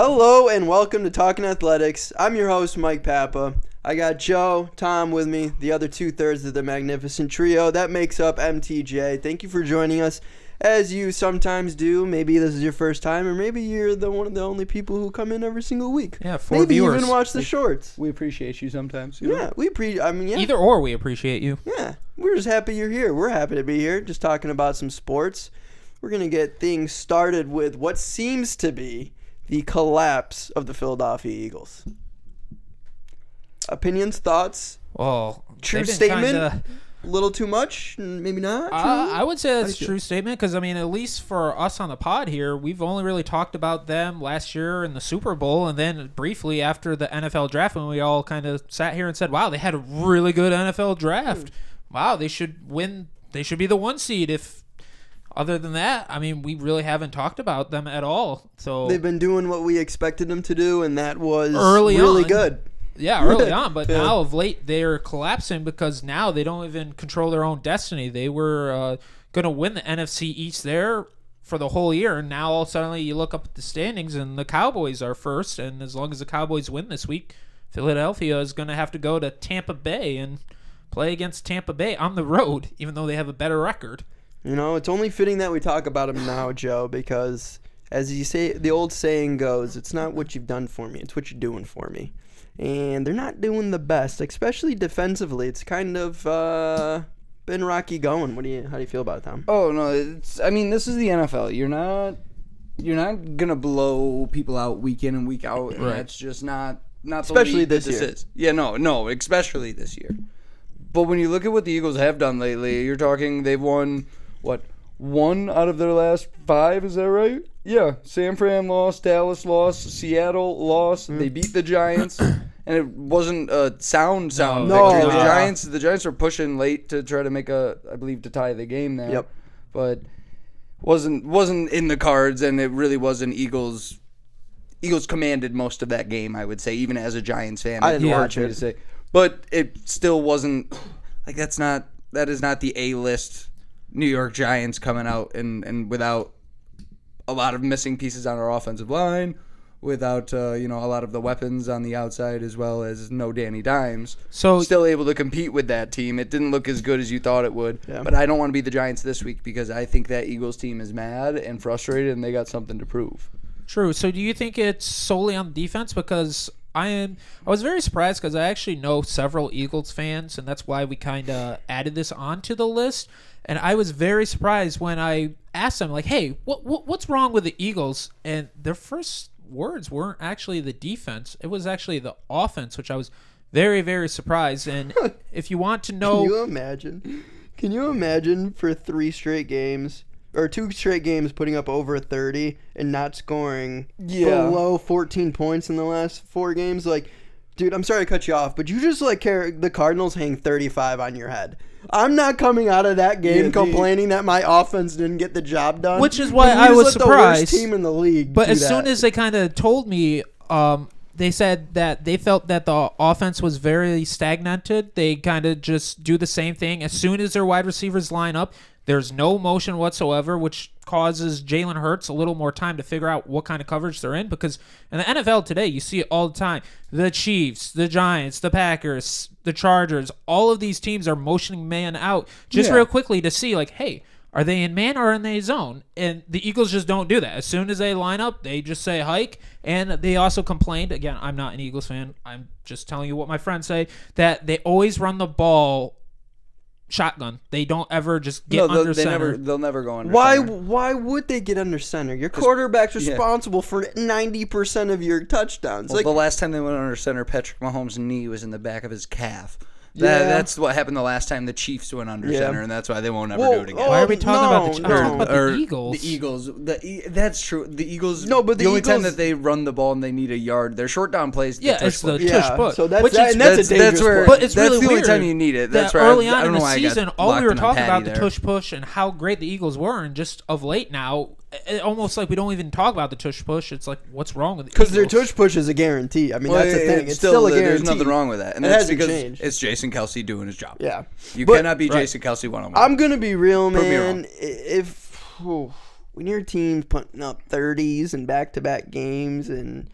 Hello and welcome to Talkin Athletics. I'm your host, Mike Papa. I got Joe, Tom with me, the other two-thirds of the magnificent trio. That makes up MTJ. Thank you for joining us, as you sometimes do. Maybe this is your first time, or maybe you're one of the only people who come in every single week. Yeah, four maybe viewers. Even watch the shorts. We appreciate you sometimes. Yeah, yeah. Either or, we appreciate you. Yeah, we're just happy you're here. We're happy to be here, just talking about some sports. We're going to get things started with what seems to be the collapse of the Philadelphia Eagles. Opinions, thoughts? Well, true statement? A little too much? Maybe not? I would say that's a true statement because, I mean, at least for us on the pod here, we've only really talked about them last year in the Super Bowl and then briefly after the NFL draft when we all kind of sat here and said, wow, they had a really good NFL draft. Wow, they should win. They should be the one seed if... Other than that, I mean, we really haven't talked about them at all. So they've been doing what we expected them to do, and that was really good. Yeah, early on. But now of late, they're collapsing because now they don't even control their own destiny. They were going to win the NFC East there for the whole year, and now all of a sudden you look up at the standings, and the Cowboys are first. And as long as the Cowboys win this week, Philadelphia is going to have to go to Tampa Bay and play against Tampa Bay on the road, even though they have a better record. You know, it's only fitting that we talk about him now, Joe, because as you say, the old saying goes, it's not what you've done for me, it's what you're doing for me. And they're not doing the best, especially defensively. It's kind of been rocky going. How do you feel about it, Tom? Oh no, this is the NFL. You're not gonna blow people out week in and week out, and that's just not especially the league this year. Is. Yeah, no, especially this year. But when you look at what the Eagles have done lately, you're talking they've won. What, 1 out of their last 5, is that right? Yeah, San Fran lost, Dallas lost, Seattle lost, they beat the Giants, and it wasn't a sound victory. The Giants were pushing late to try to make to tie the game there. Yep. But wasn't in the cards, and it really wasn't Eagles commanded most of that game, I would say, even as a Giants fan. I didn't watch it. To say. But it still wasn't, that is not the A-list New York Giants coming out and without a lot of missing pieces on our offensive line, without a lot of the weapons on the outside, as well as no Danny Dimes. So still able to compete with that team. It didn't look as good as you thought it would. Yeah. But I don't want to be the Giants this week because I think that Eagles team is mad and frustrated and they got something to prove. True. So do you think it's solely on defense? Because I was very surprised because I actually know several Eagles fans, and that's why we kind of added this onto the list. And I was very surprised when I asked them, like, hey, what's wrong with the Eagles? And their first words weren't actually the defense. It was actually the offense, which I was very, very surprised. And if you want to know... Can you imagine for 3 straight games, or 2 straight games putting up over 30 and not scoring below 14 points in the last 4 games? Like, dude, I'm sorry to cut you off, but you just the Cardinals hang 35 on your head. I'm not coming out of that game complaining that my offense didn't get the job done. Which is why I was surprised. The worst team in the league. But as soon as they kind of told me, they said that they felt that the offense was very stagnated. They kind of just do the same thing. As soon as their wide receivers line up, there's no motion whatsoever, which causes Jalen Hurts a little more time to figure out what kind of coverage they're in. Because in the NFL today, you see it all the time. The Chiefs, the Giants, the Packers, the Chargers, all of these teams are motioning man out just real quickly to see, like, hey, are they in man or in they zone? And the Eagles just don't do that. As soon as they line up, they just say hike. And they also complained, again, I'm not an Eagles fan. I'm just telling you what my friends say, that they always run the ball shotgun. They don't ever just get under center. They'll never go under center. Center. Why would they get under center? Your quarterback's responsible for 90% of your touchdowns. Well, the last time they went under center, Patrick Mahomes' knee was in the back of his calf. That's what happened the last time the Chiefs went under center, and that's why they won't ever do it again. Why are we talking about the Eagles? The Eagles. That's true. The Eagles. No, but the only time that they run the ball and they need a yard, their short down plays. It's the tush push. So that's a dangerous play. But it's really the only weird time you need it. That's that right. Early on in the season, all we were talking about the tush push and how great the Eagles were, and just of late now, almost like we don't even talk about the tush push. It's like, what's wrong with the Eagles? Because their tush push is a guarantee. I mean, that's the thing. It's still a guarantee. There's nothing wrong with that. And that's because changed. It's Jason Kelce doing his job. Yeah. You cannot be Jason Kelce one-on-one. I'm going to be real, man. When your team's putting up 30s in back-to-back games and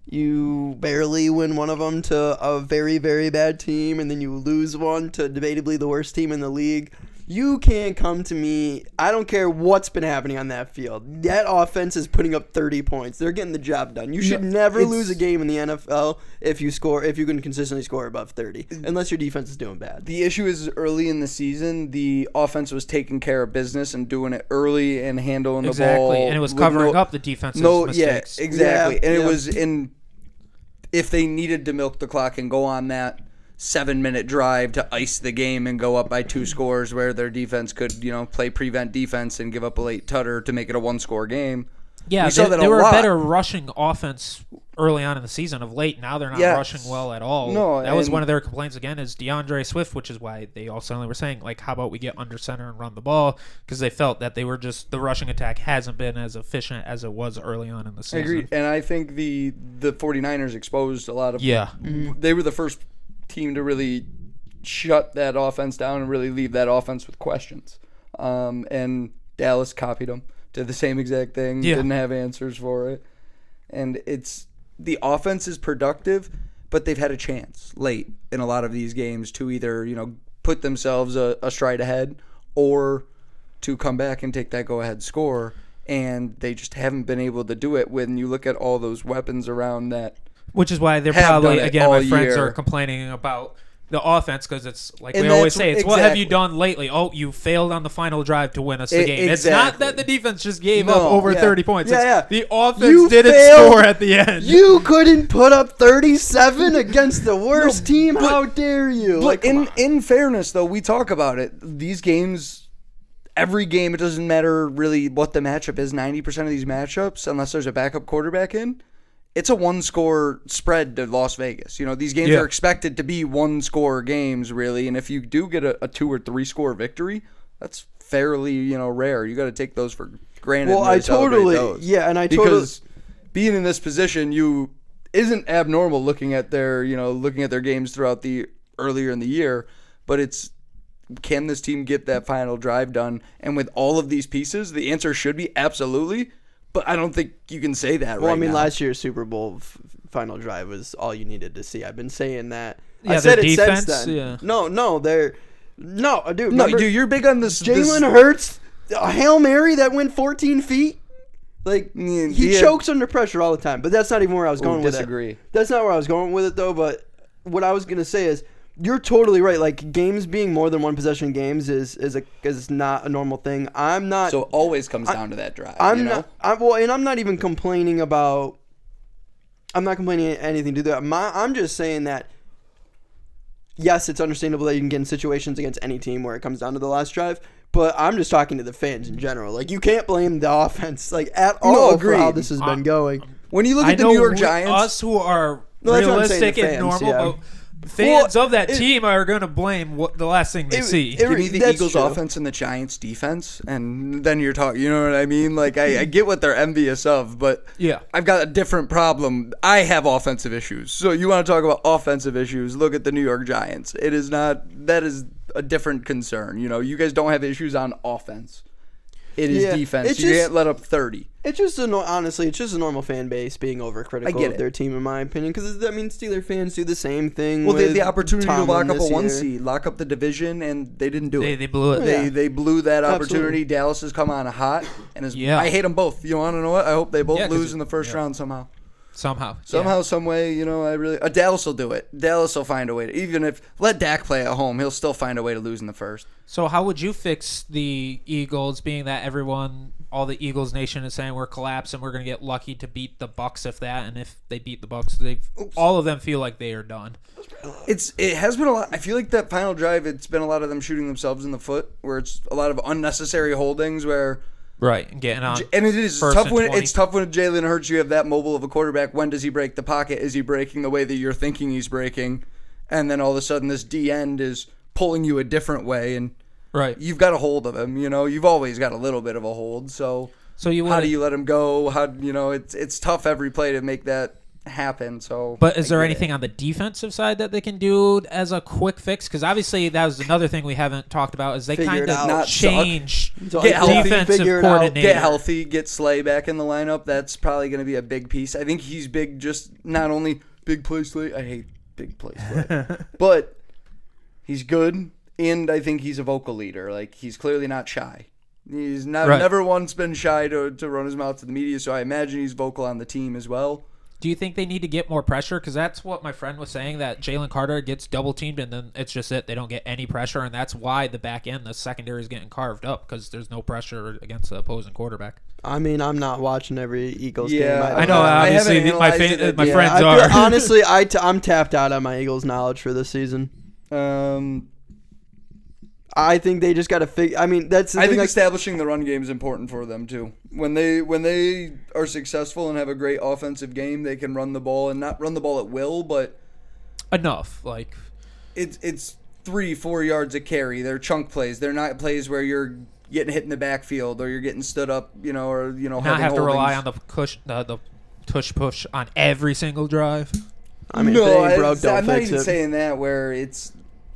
You barely win one of them to a very, very bad team, and then you lose one to debatably the worst team in the league. You can't come to me. I don't care what's been happening on that field. That offense is putting up 30 points. They're getting the job done. You should never lose a game in the NFL if you can consistently score above 30, unless your defense is doing bad. The issue is early in the season, the offense was taking care of business and doing it early and handling the ball. Exactly, and it was covering up the defensive mistakes. Yeah, exactly. And it was if they needed to milk the clock and go on that 7-minute drive to ice the game and go up by 2 scores where their defense could, play prevent defense and give up a late tutter to make it a 1-score game. Yeah, they were a better rushing offense early on in the season. Of late, now they're not rushing well at all. No, that was one of their complaints again is DeAndre Swift, which is why they all suddenly were saying, like, how about we get under center and run the ball? Because they felt that they were just, the rushing attack hasn't been as efficient as it was early on in the season. I agree, and I think the 49ers exposed a lot of... Yeah. They were the first team to really shut that offense down and really leave that offense with questions. And Dallas copied them. Did the same exact thing. Yeah. Didn't have answers for it. And the offense is productive, but they've had a chance late in a lot of these games to either, put themselves a stride ahead or to come back and take that go-ahead score. And they just haven't been able to do it when you look at all those weapons around that. Which is why they're probably, again, my friends are complaining about the offense because it's like we always say, it's what have you done lately? Oh, you failed on the final drive to win us the game. Exactly. It's not that the defense just gave up over 30 points. The offense didn't score at the end. You couldn't put up 37 against the worst team. How dare you? But in fairness, though, we talk about it. These games, every game, it doesn't matter really what the matchup is. 90% of these matchups, unless there's a backup quarterback in, it's a 1-score spread to Las Vegas. These games are expected to be 1-score games, really. And if you do get a 2 or 3 score victory, that's fairly, rare. You got to take those for granted. Well, Because being in this position, isn't abnormal looking at their games throughout the earlier in the year, but it's, can this team get that final drive done? And with all of these pieces, the answer should be absolutely. But I don't think you can say that right now. Last year's Super Bowl final drive was all you needed to see. I've been saying that. Yeah, I said it defense, since then. Yeah. Dude, you're big on this. Jalen Hurts, a Hail Mary that went 14 feet. Like, he chokes under pressure all the time. But that's not even where I was going with it. Disagree. That's not where I was going with it, though. But what I was going to say is, you're totally right. Like, games being more than one possession games is not a normal thing. I'm not. So it always comes down to that drive. I'm not even complaining about. I'm not complaining anything to that. I'm just saying that. Yes, it's understandable that you can get in situations against any team where it comes down to the last drive. But I'm just talking to the fans in general. Like, you can't blame the offense at all for how this has been going. When you look at the New York Giants, us who are realistic and normal. Fans of that team are going to blame the last thing they see. Give me the Eagles' offense and the Giants' defense, and then you're talking. You know what I mean? Like, I get what they're envious of, but I've got a different problem. I have offensive issues. So you want to talk about offensive issues? Look at the New York Giants. That is a different concern. You guys don't have issues on offense. It is defense. You can't let up 30. It's just honestly, it's just a normal fan base being overcritical of their team, in my opinion. Because that means Steeler fans do the same thing. Well, they had the opportunity to lock up a 1 seed, lock up the division, and they didn't do it. They blew it. They blew that opportunity. Dallas has come on hot, and I hate them both. You want to know what? I hope they both lose in the first round somehow. Somehow, some way, Dallas will do it. Dallas will find a way to, even if let Dak play at home, he'll still find a way to lose in the first. So how would you fix the Eagles, being that all the Eagles nation is saying we're collapsing, we're going to get lucky to beat the Bucs if that, and if they beat the Bucs, all of them feel like they are done. It has been a lot. I feel like that final drive, it's been a lot of them shooting themselves in the foot, where it's a lot of unnecessary holdings where. Right, getting on. And it is tough when Jalen Hurts, you have that mobile of a quarterback. When does he break the pocket? Is he breaking the way that you're thinking he's breaking? And then all of a sudden this D end is pulling you a different way, and you've got a hold of him. You've always got a little bit of a hold. So how do you let him go? It's tough every play to make that happen. So, but is there anything on the defensive side that they can do as a quick fix? Because obviously that was another thing we haven't talked about is they kind of change defensive coordinator. Get healthy, get Slay back in the lineup. That's probably going to be a big piece. I think he's big, just not only big play Slay. I hate big play Slay, but he's good, and I think he's a vocal leader. Like he's clearly not shy. He's never once been shy to run his mouth to the media. So I imagine he's vocal on the team as well. Do you think they need to get more pressure? Because that's what my friend was saying, that Jalen Carter gets double teamed and then it's just it. They don't get any pressure, and that's why the back end, the secondary is getting carved up because there's no pressure against the opposing quarterback. I mean, I'm not watching every Eagles game. I know. Obviously, my friends are. Honestly, I'm tapped out on my Eagles knowledge for this season. I think they just got to figure. I mean, that's. I think establishing the run game is important for them too. When they are successful and have a great offensive game, they can run the ball and not run the ball at will, but enough. Like it's 3-4 yards a carry. They're chunk plays. They're not plays where you're getting hit in the backfield or you're getting stood up. Not have to rely on the tush push on every single drive. I mean, no, I'm not even saying that. Where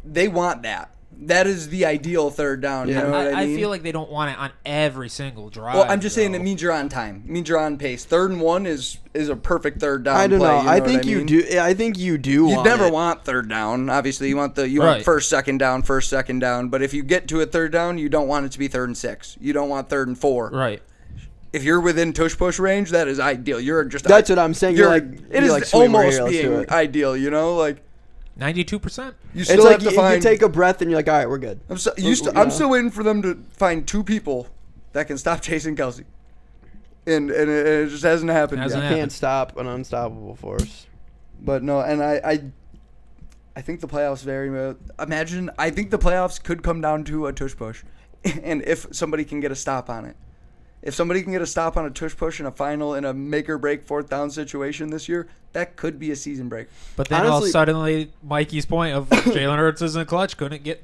they want that. That is the ideal third down. Yeah. You know what I mean? I feel like they don't want it on every single drive. Well, I'm just saying it means you're on time. It means you're on pace. 3rd and 1 is a perfect third down. I don't play, know. I think you do. I think you do. You never want third down. Obviously, you want first, second down. But if you get to a third down, you don't want it to be 3rd and 6. You don't want 3rd and 4. Right. If you're within tush push range, that is ideal. That's what I'm saying. It is almost being ideal. 92%. You still have to you take a breath and you're like, all right, we're good. I'm still waiting for them to find 2 people that can stop chasing Kelsey, and it just hasn't happened. You can't stop an unstoppable force. But no, and I think the playoffs I think the playoffs could come down to a tush push, and if somebody can get a stop on it. If somebody can get a stop on a tush push in a final in a make-or-break 4th down situation this year, that could be a season break. But then honestly, suddenly, Mikey's point of Jalen Hurts isn't clutch, couldn't get...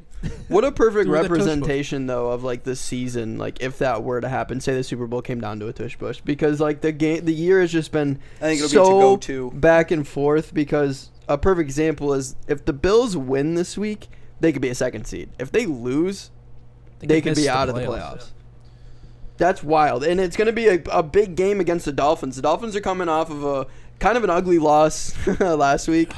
What a perfect representation, though, of, the season, if that were to happen. Say the Super Bowl came down to a tush push. Because, the year has just been back and forth. Because a perfect example is if the Bills win this week, they could be a 2nd seed. If they lose, they could be out of the playoffs. That's wild. And it's going to be a big game against the Dolphins. The Dolphins are coming off of a kind of an ugly loss last week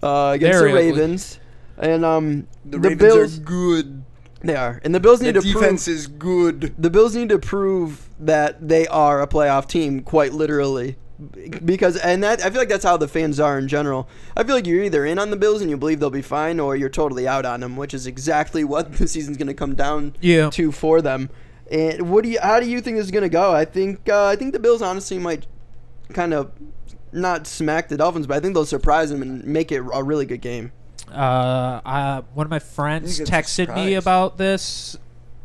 against the Ravens. And the Ravens are good. They are. And the Bills need to prove... The defense is good. The Bills need to prove that they are a playoff team, quite literally. I feel like that's how the fans are in general. I feel like you're either in on the Bills and you believe they'll be fine, or you're totally out on them, which is exactly what the season's going to come down to for them. And how do you think this is going to go? I think the Bills honestly might kind of not smack the Dolphins, but I think they'll surprise them and make it a really good game. One of my friends texted me about this.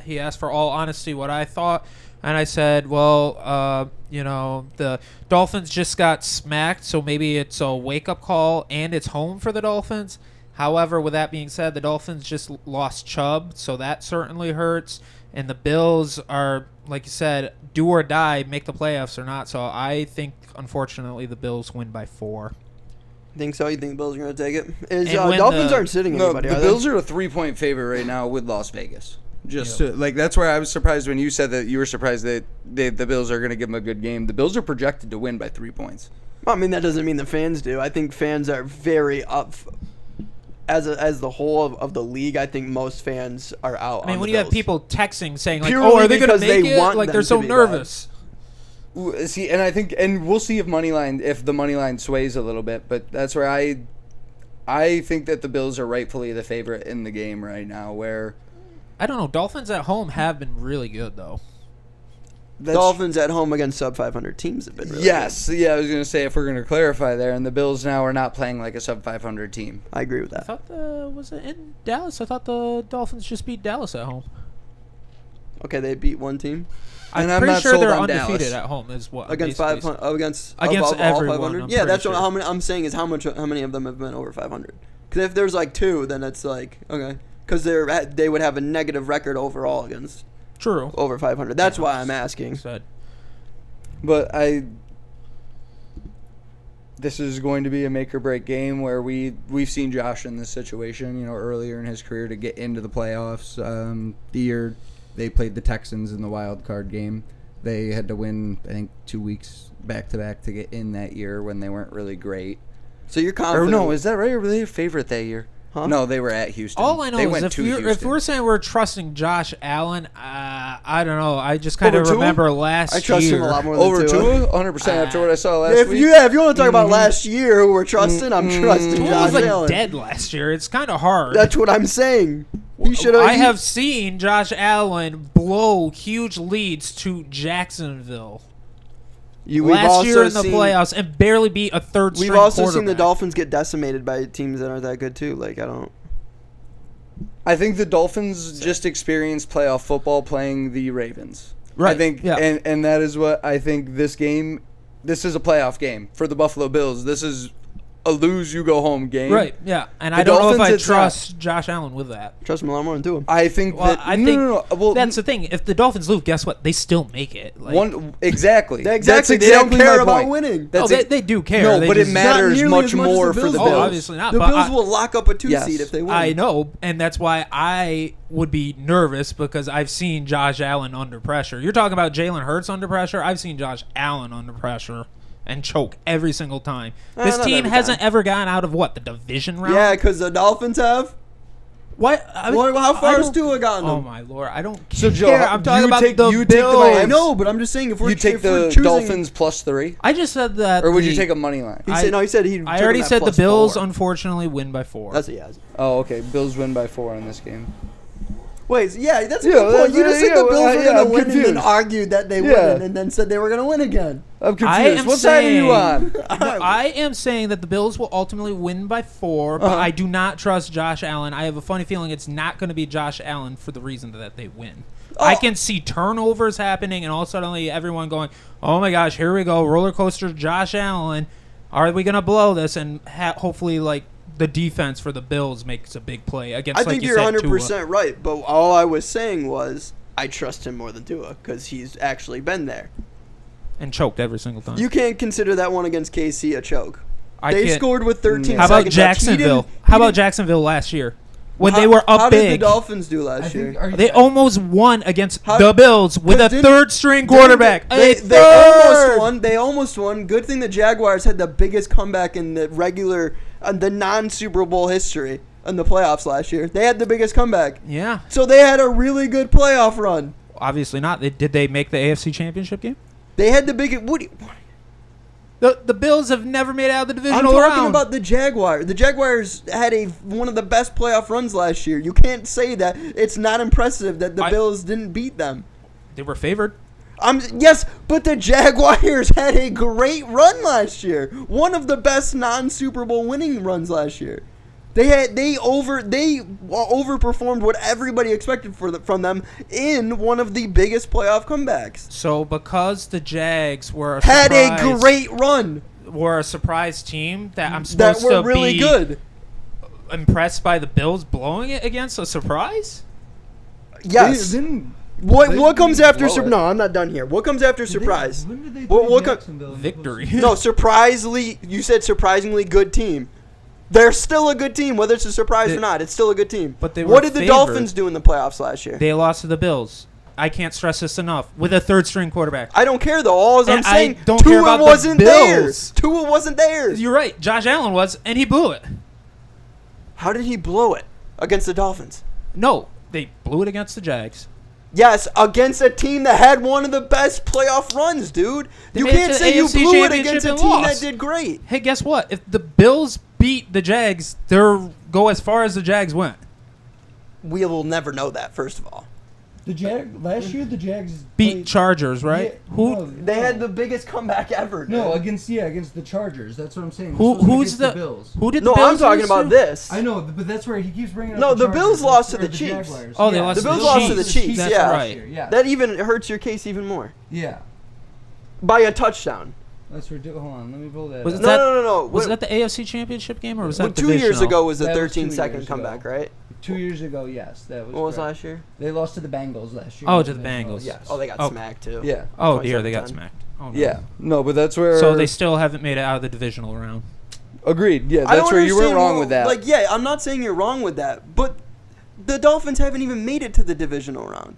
He asked for all honesty what I thought, and I said, well, the Dolphins just got smacked, so maybe it's a wake-up call, and it's home for the Dolphins. However, with that being said, the Dolphins just lost Chubb, so that certainly hurts. And the Bills are, like you said, do or die, make the playoffs or not. So I think, unfortunately, the Bills win by 4. Think so? You think the Bills are going to take it? Dolphins aren't sitting anybody, the Bills are a 3-point favorite right now with Las Vegas. That's where I was surprised when you said that you were surprised that the Bills are going to give them a good game. The Bills are projected to win by 3 points. Well, I mean, that doesn't mean the fans do. I think fans are very up. As the whole of the league, I think most fans are out. I mean, when you have people texting saying are they going to make it? They're so nervous. See, and I think, and we'll see if the money line sways a little bit. But that's where I think that the Bills are rightfully the favorite in the game right now. Where I don't know, Dolphins at home have been really good though. Dolphins at home against sub-500 teams have been really good. Yeah, I was going to say, if we're going to clarify there, and the Bills now are not playing like a sub-500 team. I agree with that. I thought was it in Dallas? I thought the Dolphins just beat Dallas at home. Okay, they beat one team. I'm pretty sure they're undefeated at home. Is what against 500 against everyone. 500. Yeah, that's what I'm saying is how many of them have been over 500? Because if there's 2, then it's okay. Because they would have a negative record overall against. True. Over 500. That's why I'm asking. But the this is going to be a make or break game where we've seen Josh in this situation, earlier in his career to get into the playoffs. The year they played the Texans in the wild card game, they had to win, I think, 2 weeks back to back to get in that year when they weren't really great. So you're confident? Or no, is that right? Or were they a favorite that year? Huh? No, they were at Houston. All I know is if we're saying we're trusting Josh Allen, I don't know. I just kind of remember last year. I trust him a lot more than over Tua. 100% after what I saw last week. If you want to talk about last year who we're trusting, I'm trusting Josh Allen. Allen. Was dead last year. It's kind of hard. That's what I'm saying. I have seen Josh Allen blow huge leads to Jacksonville. Last year in the playoffs and barely beat a third-string quarterback. We've also seen the Dolphins get decimated by teams that aren't that good too. I think the Dolphins just experienced playoff football playing the Ravens. Right. I think, and that is what I think this game. This is a playoff game for the Buffalo Bills. This is a lose-you-go-home game. Right, yeah. And I don't know if I trust Josh Allen with that. Trust him a lot more than Tua. I think that... No. Well, that's the thing. If the Dolphins lose, guess what? They still make it. Exactly. They don't care about winning. They do care. No, but it matters much more for the Bills. Oh, obviously not. The Bills will lock up a 2 seed if they win. I know, and that's why I would be nervous because I've seen Josh Allen under pressure. You're talking about Jalen Hurts under pressure? I've seen Josh Allen under pressure and choke every single time. This team hasn't ever gotten out of the division round? Yeah, because the Dolphins have. What? How far has Tua gotten them? Oh my lord, I don't care. So Joe, I'm talking about the Bills. I know, but I'm just saying if we're take the Dolphins +3. I just said that. Or would you take a money line? He said he. I already said the Bills unfortunately win by 4. That's what he has. Oh, okay. Bills win by 4 in this game. Wait, that's a good point. You just said the Bills were going to win and then argued that they wouldn't and then said they were going to win again. I'm confused. What side are you on? I am saying that the Bills will ultimately win by 4, but I do not trust Josh Allen. I have a funny feeling it's not going to be Josh Allen for the reason that they win. I can see turnovers happening and all suddenly everyone going, oh my gosh, here we go, roller coaster Josh Allen. Are we going to blow this? And hopefully the defense for the Bills makes a big play against. I think you're 100% right, but all I was saying was I trust him more than Tua because he's actually been there and choked every single time. You can't consider that one against KC a choke. They scored with 13 seconds. How about Jacksonville? How about Jacksonville last year when they were up big? How did the Dolphins do last year? They almost won against the Bills with a third-string quarterback. They almost won. Good thing the Jaguars had the biggest comeback in the the non-Super Bowl history in the playoffs last year. They had the biggest comeback. Yeah. So they had a really good playoff run. Obviously not. Did they make the AFC Championship game? They had the biggest... The Bills have never made it out of the divisional round. I'm talking about the Jaguars. The Jaguars had one of the best playoff runs last year. You can't say that it's not impressive that the Bills didn't beat them. They were favored. Yes, but the Jaguars had a great run last year. One of the best non-Super Bowl winning runs last year. They overperformed what everybody expected from them in one of the biggest playoff comebacks. So because the Jags were a great run, were a surprise team that I'm supposed to be really good. Impressed by the Bills blowing it against a surprise? Yes. What comes after surprise? No, I'm not done here. What comes after surprise? When did they play Jacksonville? Victory. No, you said surprisingly good team. They're still a good team, whether it's a surprise or not. It's still a good team. But what did the Dolphins do in the playoffs last year? They lost to the Bills. I can't stress this enough. With a third-string quarterback. I don't care, though. All I'm saying, Tua wasn't there. Tua wasn't there. You're right. Josh Allen was, and he blew it. How did he blow it against the Dolphins? No, they blew it against the Jags. Yes, against a team that had one of the best playoff runs, dude. You can't say you blew it against a team that did great. Hey, guess what? If the Bills beat the Jags, they'll go as far as the Jags went. We will never know that, first of all. Last year the Jags beat Chargers, right? Yeah, they had the biggest comeback ever. No, against the Chargers. That's what I'm saying. Who's the Bills? Who did the Bills? No, I'm talking about this. I know, but that's where he keeps bringing up. No, the Bills lost to the Chiefs. Oh, they lost. The Bills lost to the Chiefs. That's yeah, right. Yeah. That even hurts your case even more. Yeah. By a touchdown. That's ridiculous. Hold on, let me pull that. No. Was that the AFC Championship game or was that 2 years ago? Was the 13-second comeback, ago. right? 2 years ago, yes. That was. What was last year? They lost to the Bengals last year. Oh, to the Bengals. Yes. Oh, they got smacked too. Yeah. Oh dear, they got smacked. Oh, no. Yeah, no, but that's where. So they still haven't made it out of the divisional round. Agreed. Yeah, I don't that's where you were understand wrong with that. Like, yeah, I'm not saying you're wrong with that, but the Dolphins haven't even made it to the divisional round.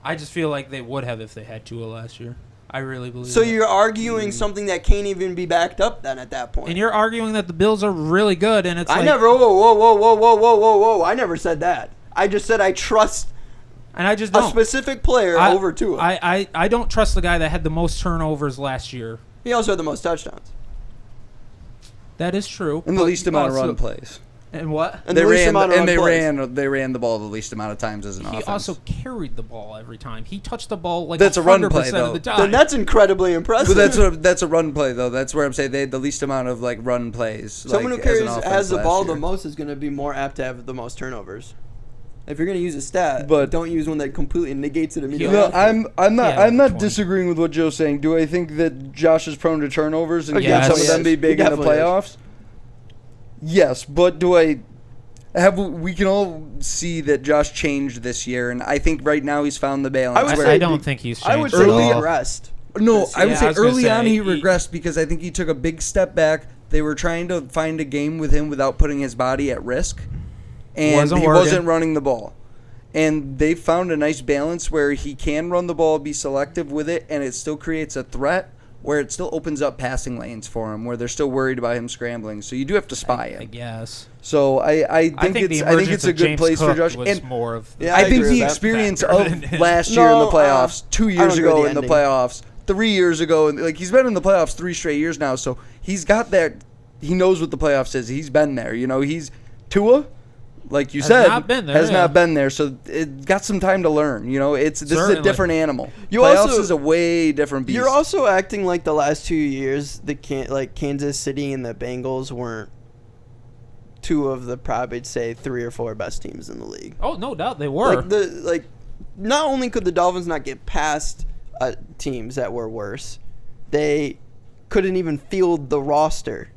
I just feel like they would have if they had Tua last year. I really believe So that. you're arguing something that can't even be backed up then at that point. And you're arguing that the Bills are really good, and it's I like... never, whoa. I never said that. I just said I trust And I just a don't. specific player over Tua. I don't trust the guy that had the most turnovers last year. He also had the most touchdowns. That is true. and the but least amount of also- run plays. And what? And the least amount of run plays. They ran the ball the least amount of times as an He offense. also carried the ball every time. He touched the ball like That's a run play, 100% though. of the time. Then that's incredibly impressive. But that's a run play though. That's where I'm saying they had the least amount of like run plays. Someone like, who carries as an offense has the last ball year. the most is going to be more apt to have the most turnovers. If you're going to use a stat, But- don't use one that completely negates it immediately. No, I'm not Yeah, I'm not 20. disagreeing with what Joe's saying. Do I think that Josh is prone to turnovers and Yes. can some of them be He big in the definitely is. playoffs? Yes, but do I have? We can all see that Josh changed this year, and I think right now he's found the balance. I would where say I don't think he's changed I would say at early- he all. regressed. No, this I would year. say I was gonna early say, on he he- regressed because I think he took a big step back. They were trying to find a game with him without putting his body at risk, and Wasn't he working. wasn't running the ball. And they found a nice balance where he can run the ball, be selective with it, and it still creates a threat where it still opens up passing lanes for him, where they're still worried about him scrambling. So you do have to spy I him. guess. So I think it's a good place for Josh. Was And more of Yeah, I I think agree with the that experience factor of than- last year in the No, playoffs, 2 I years don't agree ago with in the the ending. playoffs, 3 years ago, and like he's been in the playoffs 3 straight years now. So he's got that. He knows what the playoffs is. He's been there. You know, he's Tua, like you Has said, not been there, has yeah. not been there. So it got some time to learn. You know, this is a Certainly. different animal. You Playoffs also- is a way different beast. You're also acting like the last 2 years, Kansas City and the Bengals weren't two of the probably say 3 or 4 best teams in the league. Oh, no doubt they were. Not only could the Dolphins not get past teams that were worse, they couldn't even field the roster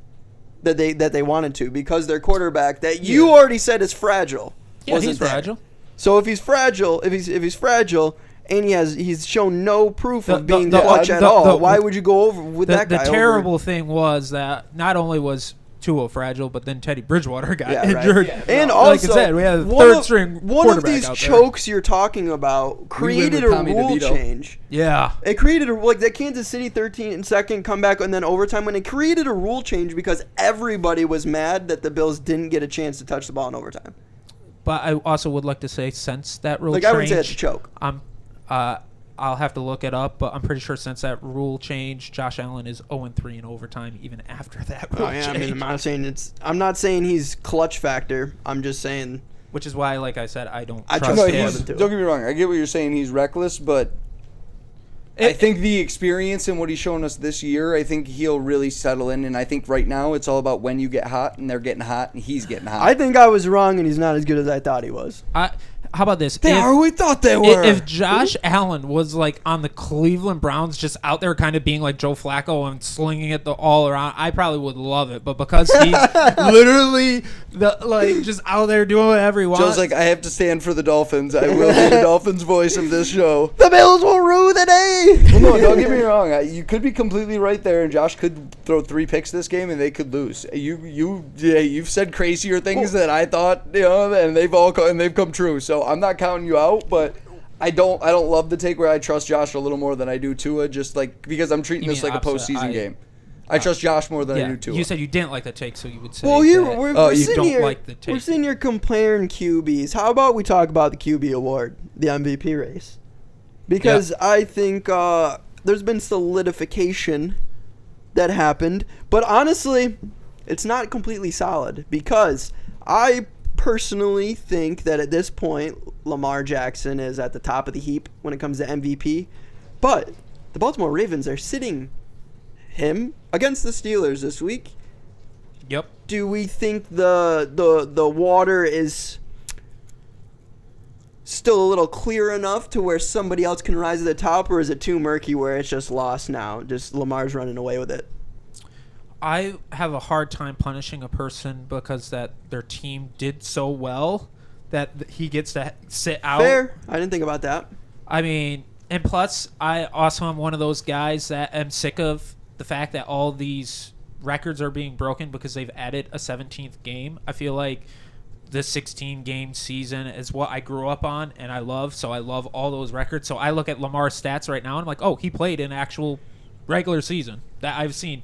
that they wanted to because their quarterback that you already said is fragile. yeah, wasn't he's there. fragile. So if he's fragile, if he's fragile, and he's shown no proof The- of being the- clutch the- at the- all, the- why would you go over with that The guy? terrible thing was that not only was Tua fragile, but then Teddy Bridgewater got Yeah, right. injured. Yeah, and like also, I said, we had a one third of- string one of quarterback these out there. chokes you're talking about created a with Tommy rule DeVito. change. Yeah. It created that Kansas City 13-second comeback and then overtime when it created a rule change because everybody was mad that the Bills didn't get a chance to touch the ball in overtime. But I also would like to say since that rule Like change, I would say it's a choke. I'll have to look it up, but I'm pretty sure since that rule change, Josh Allen is 0-3 in overtime even after that rule change. I'm not saying he's clutch factor. I'm just saying Which is why, like I said, I don't I trust trust No, him. him. don't get me wrong. I get what you're saying. He's reckless, but I think the experience and what he's shown us this year, I think he'll really settle in. And I think right now it's all about when you get hot, and they're getting hot, and he's getting hot. I think I was wrong and he's not as good as I thought he was. How about this? They are who we thought they were. If Josh Allen was like on the Cleveland Browns, just out there kind of being like Joe Flacco and slinging it all around, I probably would love it. But because he's literally just out there doing whatever he wants, Joe's like, I have to stand for the Dolphins. I will be the Dolphins' voice of this show. The Bills will rue the day. Well, no, don't get me wrong. You could be completely right there, and Josh could throw 3 picks this game, and they could lose. You've said crazier things that I thought, and they've come true. So I'm not counting you out, but I don't love the take where I trust Josh a little more than I do Tua, just like because I'm treating You this mean like a opposite. postseason game. I trust Josh more than I yeah, do Tua. you said you didn't like the take, so you would say Well, that we're you sitting don't here. like the take. We're sitting here comparing QBs. How about we talk about the QB award, the MVP race? Because I think there's been solidification that happened, but honestly, it's not completely solid because I personally think that at this point, Lamar Jackson is at the top of the heap when it comes to MVP, but the Baltimore Ravens are sitting him against the Steelers this week. Yep. Do we think the water is still a little clear enough to where somebody else can rise to the top, or is it too murky where it's just lost now? Just Lamar's running away with it. I have a hard time punishing a person because that their team did so well that he gets to sit out. Fair. I didn't think about that. I mean, And plus, I also am one of those guys that am sick of the fact that all these records are being broken because they've added a 17th game. I feel like the 16-game season is what I grew up on and I love, so I love all those records. So I look at Lamar's stats right now and I'm like, oh, he played an actual regular season that I've seen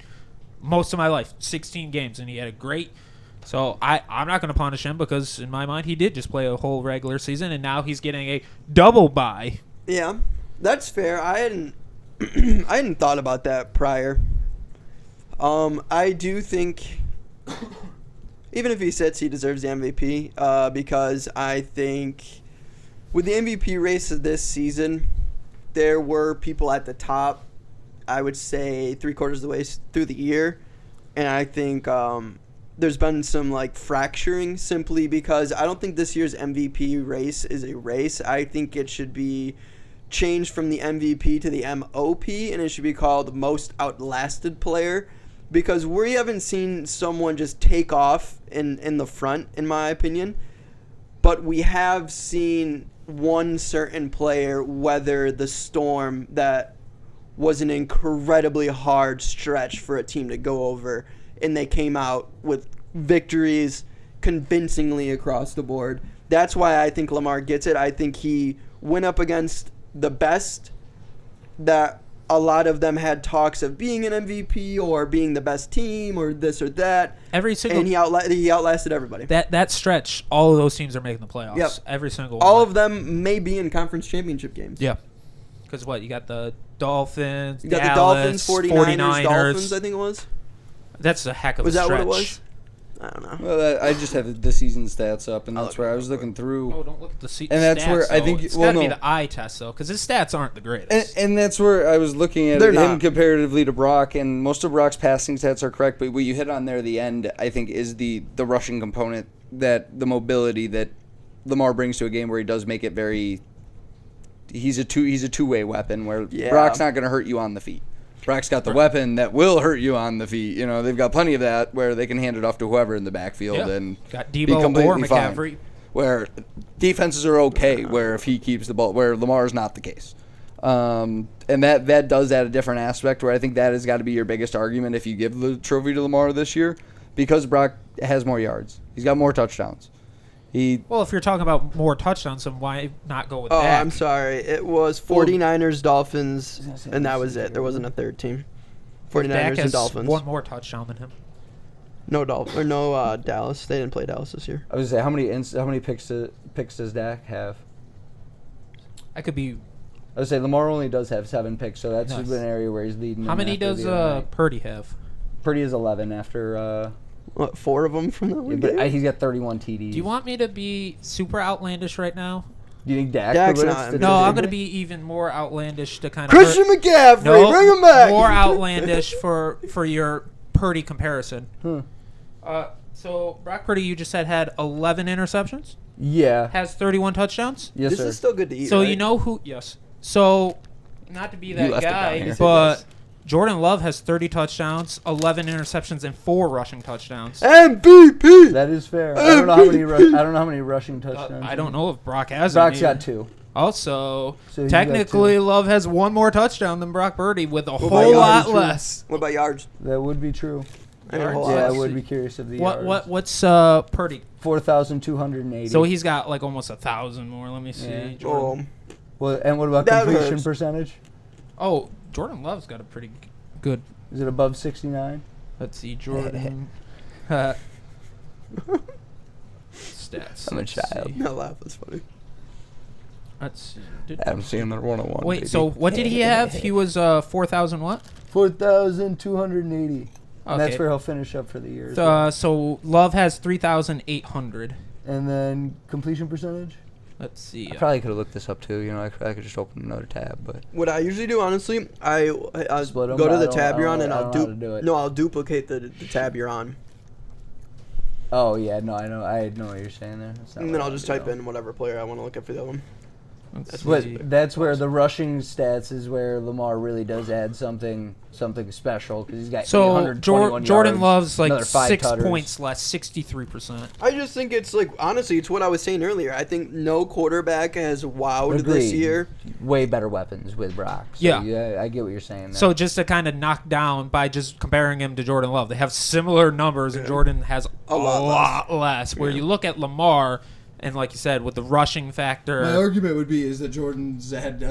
most of my life, 16 games, and he had a great. So I'm not going to punish him because in my mind he did just play a whole regular season and now he's getting a double bye. Yeah, that's fair. I hadn't I hadn't thought about that prior. I do think even if he sits, he deserves the MVP because I think with the MVP race of this season, there were people at the top, I would say 3/4 of the way through the year, and I think there's been some like fracturing simply because I don't think this year's MVP race is a race. I think it should be changed from the MVP to the MOP, and it should be called Most Outlasted Player, because we haven't seen someone just take off in the front, in my opinion, but we have seen one certain player weather the storm that was an incredibly hard stretch for a team to go over, and they came out with victories convincingly across the board. That's why I think Lamar gets it. I think he went up against the best that a lot of them had talks of being an MVP or being the best team or this or that. And he outlasted everybody. That stretch, all of those teams are making the playoffs. Yep. Every single one. All of them may be in conference championship games. Yeah. Because what? You got the Dolphins, You got Dallas, the Dolphins, 49ers, Dolphins, I think it was. That's a heck of Was a that stretch. what it was? I don't know. Well, I just have the season stats up, and that's where I was looking through. Oh, don't look at the stats. And that's where I think it's got to be the eye test, though, because his stats aren't the greatest. And that's where I was looking at They're him not. comparatively to Brock, and most of Brock's passing stats are correct, but what you hit on there at the end, I think, is the rushing component, that the mobility that Lamar brings to a game where he does make it very. He's a two-way weapon where Brock's not going to hurt you on the feet. Brock's got the weapon that will hurt you on the feet. You know, they've got plenty of that where they can hand it off to whoever in the backfield and got be Debo or completely fine. McCaffrey. Where defenses are okay, where if he keeps the ball, where Lamar's not the case. And that does add a different aspect where I think that has got to be your biggest argument if you give the trophy to Lamar this year, because Brock has more yards. He's got more touchdowns. Well, if you're talking about more touchdowns, then why not go with Oh, Dak? I'm sorry. It was 49ers, Dolphins, and that was it. There wasn't a third team. 49ers Dak has and Dolphins. one more touchdown than him. No Dallas. They didn't play Dallas this year. I was gonna say how many picks does Dak have? I could be. I would say Lamar only does have 7 picks, so that's Nice. an area where he's leading. How many does Purdy have? Purdy is 11 after. What, 4 of them from that one game? He's got 31 TDs. Do you want me to be super outlandish right now? Do you think Dak? Dak's could not win in it? No, I'm going to be even more outlandish to kind of. Christian McCaffrey, No, bring him back. more outlandish for your Purdy comparison. So Brock Purdy, you just said had 11 interceptions, Yeah. has 31 touchdowns. Yes, This sir. is still good to eat. So right? you know who? Yes. So not to be that left it down guy, here. but Jordan Love has 30 touchdowns, 11 interceptions, and 4 rushing touchdowns. MVP. That is fair. I don't know how many. I don't know how many rushing touchdowns. I don't know if Brock has. Brock's any. got 2. Also, So he's got technically, 2. Love has 1 more touchdown than Brock Purdy with a about whole lot yards? less. What about yards? That would be true. I mean, a whole Yeah, I lot. would be curious of the yards. What's Purdy? 4,280. So he's got like almost 1,000 more. Let me see. Yeah. Jordan. Well, and what about That completion hurts. percentage? Oh, Jordan Love's got a pretty good. Is it above 69? Let's see, Jordan. Stats. I'm a let's child. see. No laugh. That's funny. Let's see. Adam Sandler 101. Wait, so what did he have? He was 4,000 what? 4,280. And that's Okay. where he'll finish up for the year. as well. So Love has 3,800. And then completion percentage? Let's see. I probably could have looked this up too. You know, I could just open another tab, but What I usually do, honestly, I Split 'em, go to I the don't- tab I you're don't- on, and I I'll don't know how to do it. No, I'll duplicate the tab you're on, oh yeah, no, I know what you're saying there. That's not and what then I I'll wanna just do, type though. in whatever player I want to look at for the other one. That's where the rushing stats is where Lamar really does add something special because he's got 821 Jordan yards, Love's like another 5 6 tutters. points less, 63%. I just think it's like, honestly, it's what I was saying earlier. I think no quarterback has wowed this Agreed. year. Way better weapons with Brock. So Yeah. I get what you're saying there. So just to kind of knock down by just comparing him to Jordan Love, they have similar numbers, and Jordan has a lot less. Where you look at Lamar, and like you said, with the rushing factor. My argument would be is that Jordan's had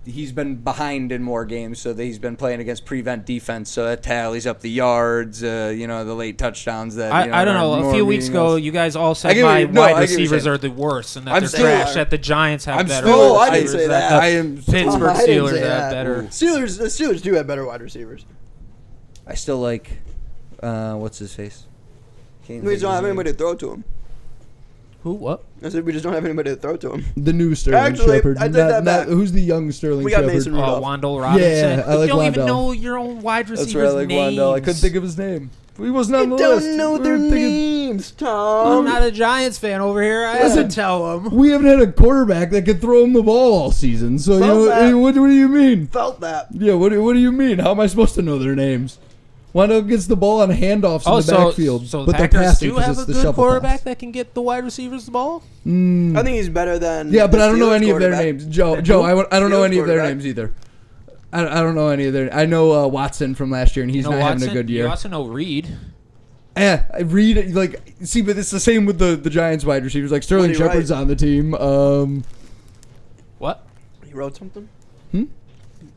he's been behind in more games, so that he's been playing against prevent defense, so that tallies up the yards, the late touchdowns. That I don't know. A few weeks ago, you guys all said I wide receivers are the worst, and that they're trash. That the Giants have better. I didn't say that. I am Pittsburgh I didn't Steelers say have that. better. The Steelers do have better wide receivers. I still like what's his face. We just don't have anybody to throw to him. Who? What? I said we just don't have anybody to throw to him. The new Sterling Actually, Shepard. I take that back. Who's the young Sterling We got Shepard? Mason Rudolph. Wandale Robinson. Yeah, I like you don't even Wandale. know your own wide receivers' That's where I like names. Wandale. I couldn't think of his name. He wasn't on the You list. don't know their names, I'm Tom. not a Giants fan over here. I have to tell them. We haven't had a quarterback that could throw him the ball all season. So Felt that. what do you mean? Felt that. Yeah, what do you mean? How am I supposed to know their names? Wandale gets the ball on handoffs in the backfield, So the but they're Packers passing do 'cause have it's a the good shovel quarterback pass. that can get the wide receivers the ball. I think he's better than. Yeah, but the I don't know Steelers any of their quarterback. names. Joe, I don't know Steelers any of their quarterback. names either. I don't know any of their. I know Watson from last year, and he's You know not Watson, having a good year. You also know Reed. I read see, but it's the same with the Giants wide receivers. Like Sterling What did he Shepard's write? on the team. What? He wrote something. Hmm?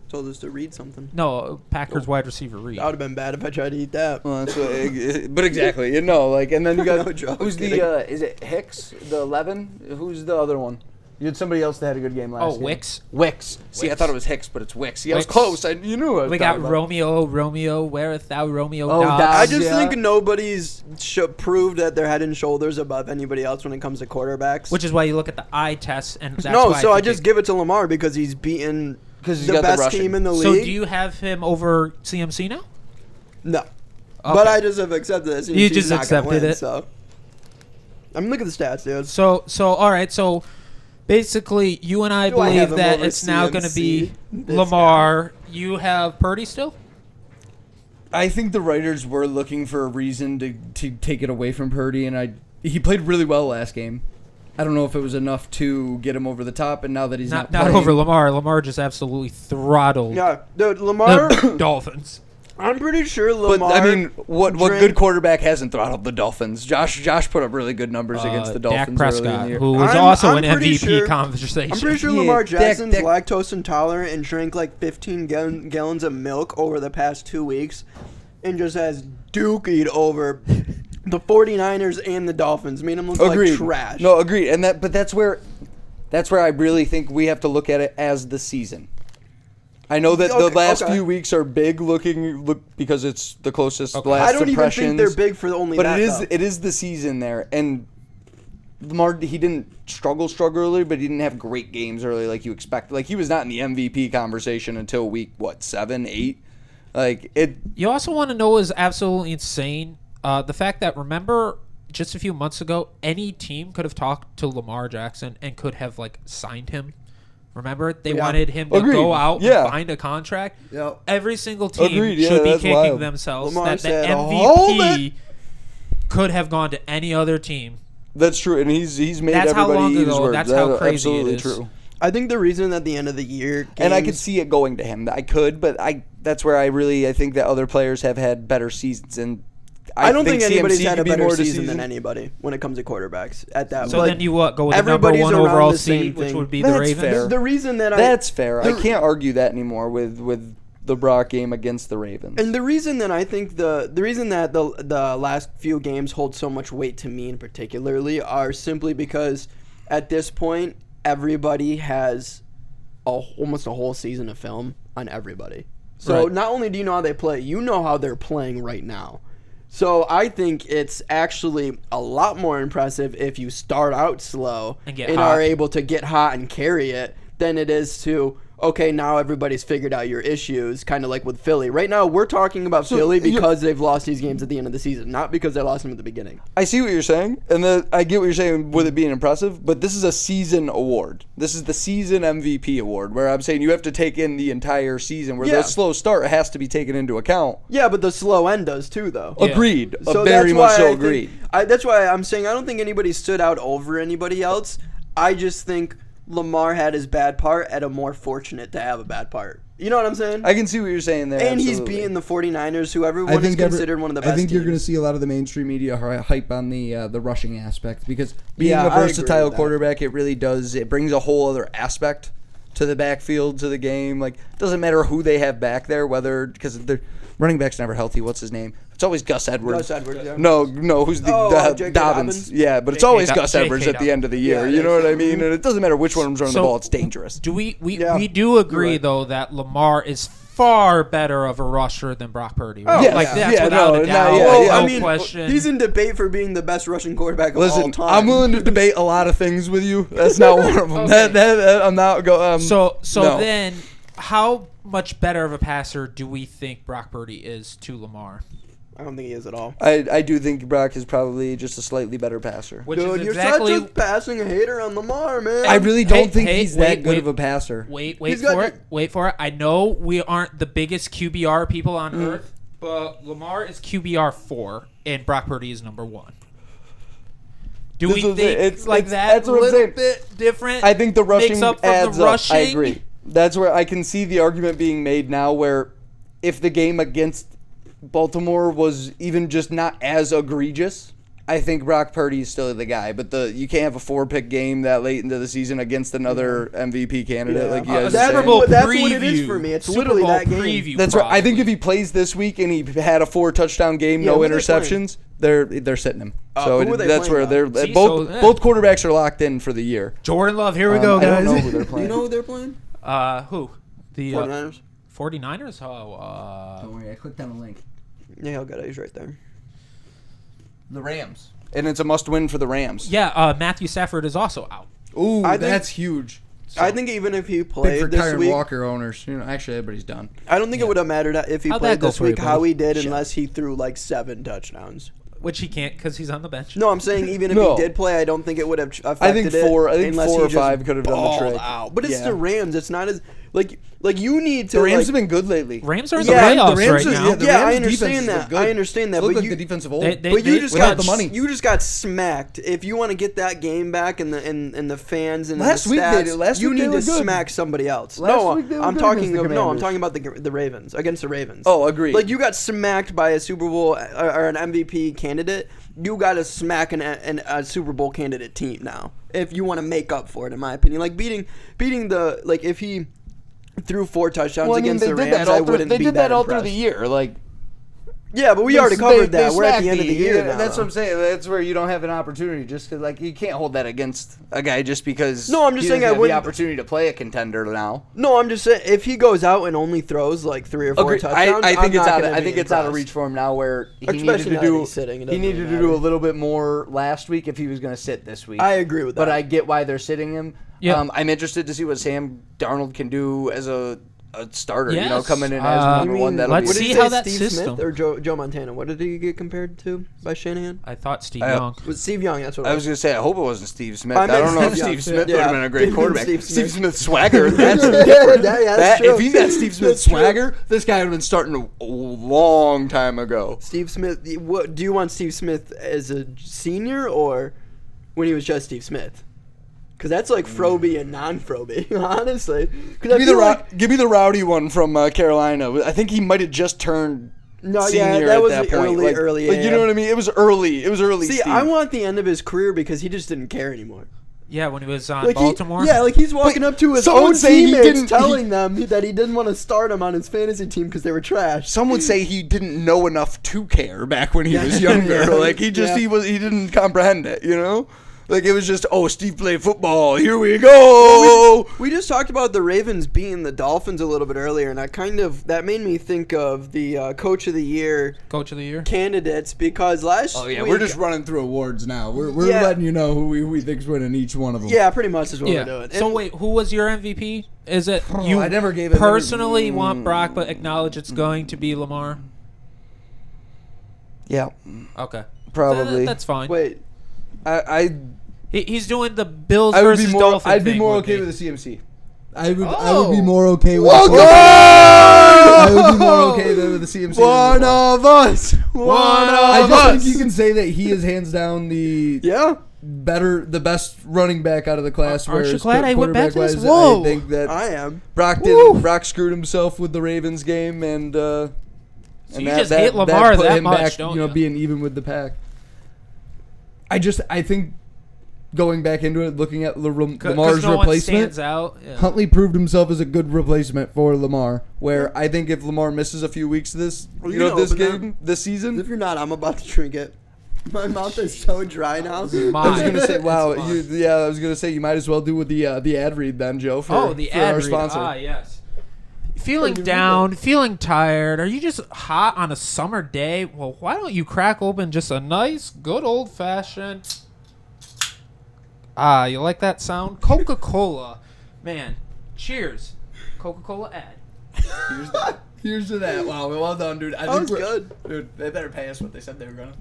Told us to read something. No, Packers wide receiver Reed. That would have been bad if I tried to eat that. Well, that's what, but exactly, and then you got No joke, who's kidding. the is it Hicks, the 11? Who's the other one? You had somebody else that had a good game last game. Wicks. Wicks. See, I Wicks. thut it was Hicks, but it's Wicks. See, I was Wicks. close. You knew I was We got talking about. Romeo, where'th thou Romeo Oh, Dobbs? Dobbs. I just Yeah. think nobody's proved that they're head and shoulders above anybody else when it comes to quarterbacks. Which is why you look at the eye test, and that's no, why so I think just give it to Lamar because he's beaten 'Cause he's the got the best rushing. team in the So league. do you have him over CMC now? No. Okay. But I just have accepted it. You just accepted it. So. I mean, look at the stats, dude. So all right. So basically, you and I Do I have believe him that over it's now going to be CMC? This Lamar. You have Purdy still. I think the writers were looking for a reason to take it away from Purdy, and he played really well last game. I don't know if it was enough to get him over the top, and now that he's not Not playing, over Lamar. Lamar just absolutely throttled Yeah, dude, Lamar. the Dolphins. I'm pretty sure But Lamar. I mean, what drank- good quarterback hasn't throttled the Dolphins? Josh put up really good numbers against the Dak Dolphins early in Prescott, the year. who was I'm- also I'm an pretty MVP sure- conversation. I'm pretty sure Yeah, Lamar Dak- Jackson's Dak- lactose intolerant and drank like 15 gallons of milk over the past 2 weeks and just has dookied over the 49ers and the Dolphins. Made them look Agreed. like trash. No, agreed. And that's where I really think we have to look at it as the season. I know that the last few weeks are big because it's the closest last I don't even impressions. think they're big for only but that. it is the season there, and Lamar, he didn't struggle early, but he didn't have great games early like you expect. Like he was not in the MVP conversation until week 7, 8. Like it. You also want to know is absolutely insane. The fact that, remember, just a few months ago, any team could have talked to Lamar Jackson and could have signed him. Remember, they wanted him to Agreed. go out Yeah. and find a contract. Yep. Every single team Agreed. Yeah, should be that's kicking wild. themselves Lamar that the said, "Hold MVP could have gone to any other team. That's true, and he's made That's how everybody long eat his ago- words. that's how That's crazy absolutely it is. true. I think the reason at the end of the year, And I could games- see it going to him. I could, but that's where I think that other players have had better seasons, and I don't think anybody's CMC had a could be better more season this than anybody when it comes to quarterbacks at that. So like, then you go with the number everybody's one around overall the same seed, which thing. would be the That's Ravens. fair. the reason that That's fair. I the- can't argue that anymore with the Brock game against the Ravens. And the reason that I think the reason that the last few games hold so much weight to me in particularly are simply because at this point everybody has almost a whole season of film on everybody. So Right. not only do you know how they play, you know how they're playing right now. So I think it's actually a lot more impressive if you start out slow And get and hot. are able to get hot and carry it than it is to okay, now everybody's figured out your issues, kind of like with Philly. Right now, we're talking about Philly because they've lost these games at the end of the season, not because they lost them at the beginning. I see what you're saying, and I get what you're saying with it being impressive, but this is a season award. This is the season MVP award, where I'm saying you have to take in the entire season, where the slow start has to be taken into account. Yeah, but the slow end does too, though. Yeah. Agreed. So Very much so agreed. That's why I'm saying I don't think anybody stood out over anybody else. I just think Lamar had his bad part at a more fortunate to have a bad part. You know what I'm saying? I can see what you're saying there. And absolutely. he's beating the 49ers, who everyone is considered one of the best I think you're going to teams. see a lot of the mainstream media hype on the rushing aspect because being a versatile quarterback, it really does. It brings a whole other aspect to the backfield, to the game. Like, it doesn't matter who they have back there, because the running back's never healthy. What's his name? It's always Gus Edwards. Gus Edwards, yeah. No, who's the Dobbins? Yeah, but it's always Gus Edwards at the end of the year. You know what I mean? And it doesn't matter which one of them's running the ball. It's dangerous. Do we do agree though that Lamar is far better of a rusher than Brock Purdy? Right? That's without a doubt. No question. He's in debate for being the best rushing quarterback of all time. I'm willing to debate a lot of things with you. That's not one of them. Okay. I'm not going. Then, how much better of a passer do we think Brock Purdy is to Lamar? I don't think he is at all. I do think Brock is probably just a slightly better passer. Dude, you're such a passing hater on Lamar, man. I really don't think he's that good of a passer. Wait for it. I know we aren't the biggest QBR people on earth, but Lamar is QBR 4, and Brock Purdy is number 1. Do we think it's that's a little bit different? I think the rushing adds up. I agree. That's where I can see the argument being made now, where if the game against Baltimore was even just not as egregious, I think Brock Purdy is still the guy. But you can't have a 4-pick game that late into the season against another MVP candidate like you guys are saying. That's what it is for me. It's literally that game. That's right. I think if he plays this week and he had a 4-touchdown game, no interceptions, they're sitting him. So that's where they're both quarterbacks are locked in for the year. Jordan Love, here we go, guys. I don't know who they're playing. Do you know who they're playing? Who? The 49ers. 49ers? Oh, don't worry, I clicked on the link. Yeah, he'll get it. He's right there. The Rams. And it's a must-win for the Rams. Yeah, Matthew Stafford is also out. Ooh, that's huge. So, I think even if he played big for this Kyron week, Walker owners. Actually, everybody's done. I don't think it would have mattered if he played this week how he did, unless he threw like 7 touchdowns. Which he can't because he's on the bench. No, I'm saying even if he did play, I don't think it would have affected I think 4 or 5 could have done the trick. Out. But it's the Rams. It's not as like you need to. The Rams have been good lately. Rams are in the playoffs right now. Yeah, I understand that. I understand that. Look But like the defensive old. But you just got the money. You just got smacked. If you want to get that game back and the fans and last the week stats, you week need they to were good. smack somebody else. I'm talking about the Ravens against the Ravens. Oh, agreed. Like you got smacked by a Super Bowl or an MVP candidate. You got to smack a Super Bowl candidate team now if you want to make up for it. In my opinion, like beating the if he threw 4 touchdowns against the Rams, I wouldn't be that They did that all impressed. through the year, like. Yeah, but we already covered that. We're at the end of the year now. That's what I'm saying. That's where you don't have an opportunity, just because you can't hold that against a guy just because. No, I'm just saying I wouldn't have the opportunity to play a contender now. No, I'm just saying if he goes out and only throws like 3 or 4 touchdowns, I think it's out of reach for him now. Where he needed to do a little bit more last week if he was going to sit this week. I agree with that, but I get why they're sitting him. Yeah. I'm interested to see what Sam Darnold can do as a starter, yes. Coming in as number one. Let's see how that Steve system. Smith or Joe Montana. What did he get compared to by Shanahan? I thought Steve Young. Was Steve Young? That's what I was going to say. I hope it wasn't Steve Smith. I don't know if Steve Steve Smith would have been a great Steve quarterback. Steve Smith's swagger. That's different. that's true. If he's got Steve Smith's swagger, this guy would have been starting a long time ago. Steve Smith. What do you want Steve Smith as a senior or when he was just Steve Smith? Because that's like Froby and non-Froby, honestly. Give me the rowdy one from Carolina. I think he might have just turned senior that was at that point. Early. You know what I mean? It was early. See, Steve. I want the end of his career because he just didn't care anymore. Yeah, when he was on Baltimore. He's walking up to his own teammates telling them that he didn't want to start him on his fantasy team because they were trash. Some would say he didn't know enough to care back when he was younger. He didn't comprehend it, Like, it was just, Steve played football. Here we go. We just talked about the Ravens beating the Dolphins a little bit earlier, and that made me think of the Coach of the Year candidates, because last week... we're just running through awards now. We're letting you know who we think's winning each one of them. Yeah, pretty much is what we're doing. So wait, who was your MVP? Is it you I never gave it personally want Brock, but acknowledge it's going to be Lamar? Yeah. Okay. Probably. That's fine. Wait. He's doing the Bills I would versus be more, Dolphins. I'd be more okay with the CMC. I would be more okay with I would be more okay with the CMC. One of us. I just think you can say that he is hands down the best running back out of the class. Aren't you glad I went back to this? I think that I am. Brock screwed himself with the Ravens game, and so you just hate Lamar put that him much, back, don't you? being even with the pack. I think going back into it, looking at Lamar's no replacement, stands out. Yeah. Huntley proved himself as a good replacement for Lamar. Where I think if Lamar misses a few weeks this season, If you're not, I'm about to drink it. My mouth is so dry now. I was gonna say, wow, I was gonna say you might as well do with the ad read then, Joe. For the for ad our read. sponsor. Ah, yes. Feeling down, feeling tired. Are you just hot on a summer day? Well, why don't you crack open just a nice, good old fashioned. You like that sound? Coca-Cola. Man, cheers. Coca-Cola ad. Here's to that. Wow, well done, dude. That was good. Dude, they better pay us what they said they were gonna.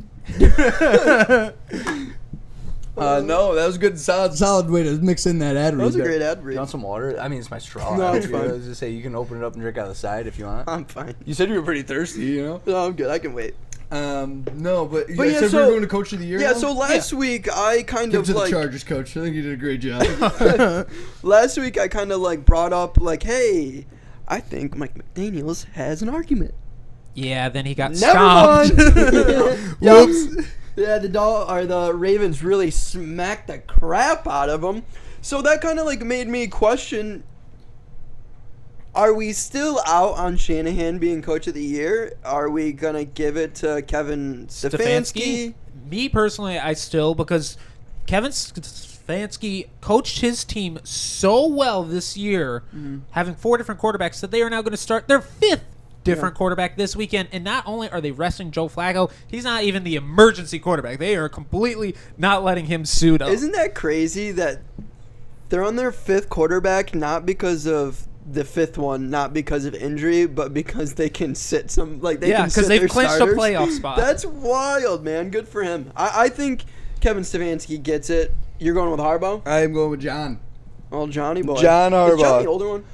No, that was good. Solid way to mix in that ad read. That was a great ad read. You want some water? I mean, it's my straw. No, it's I fine. was just say you can open it up and drink out of the side if you want. I'm fine. You said you were pretty thirsty, you know? No, I'm good. I can wait. No, but you yeah, said so- we were going to Coach of the Year. Yeah, now? so last week I kind Give it of to the like Chargers coach. I think you did a great job. last week I kind of like brought up like, hey, I think Mike McDaniels has an argument. Yeah, then he got Never stomped. mind. Whoops. Yeah, the Ravens really smacked the crap out of him. So that kind of like made me question: are we still out on Shanahan being Coach of the Year? Are we gonna give it to Kevin Stefanski? Me personally, I still, because Kevin Stefanski coached his team so well this year, having 4 different quarterbacks, that they are now going to start their 5th different quarterback this weekend. And not only are they resting Joe Flacco, he's not even the emergency quarterback. They are completely not letting him suit up. Isn't that crazy that they're on their 5th quarterback, not because of the 5th one, not because of injury, but because they can sit some, like they can sit because they've their clinched starters. a playoff spot. That's wild, man. Good for him. I think Kevin Stefanski gets it. You're going with Harbaugh? I am going with John. Oh, Johnny boy. John Harbaugh. Is John the older one?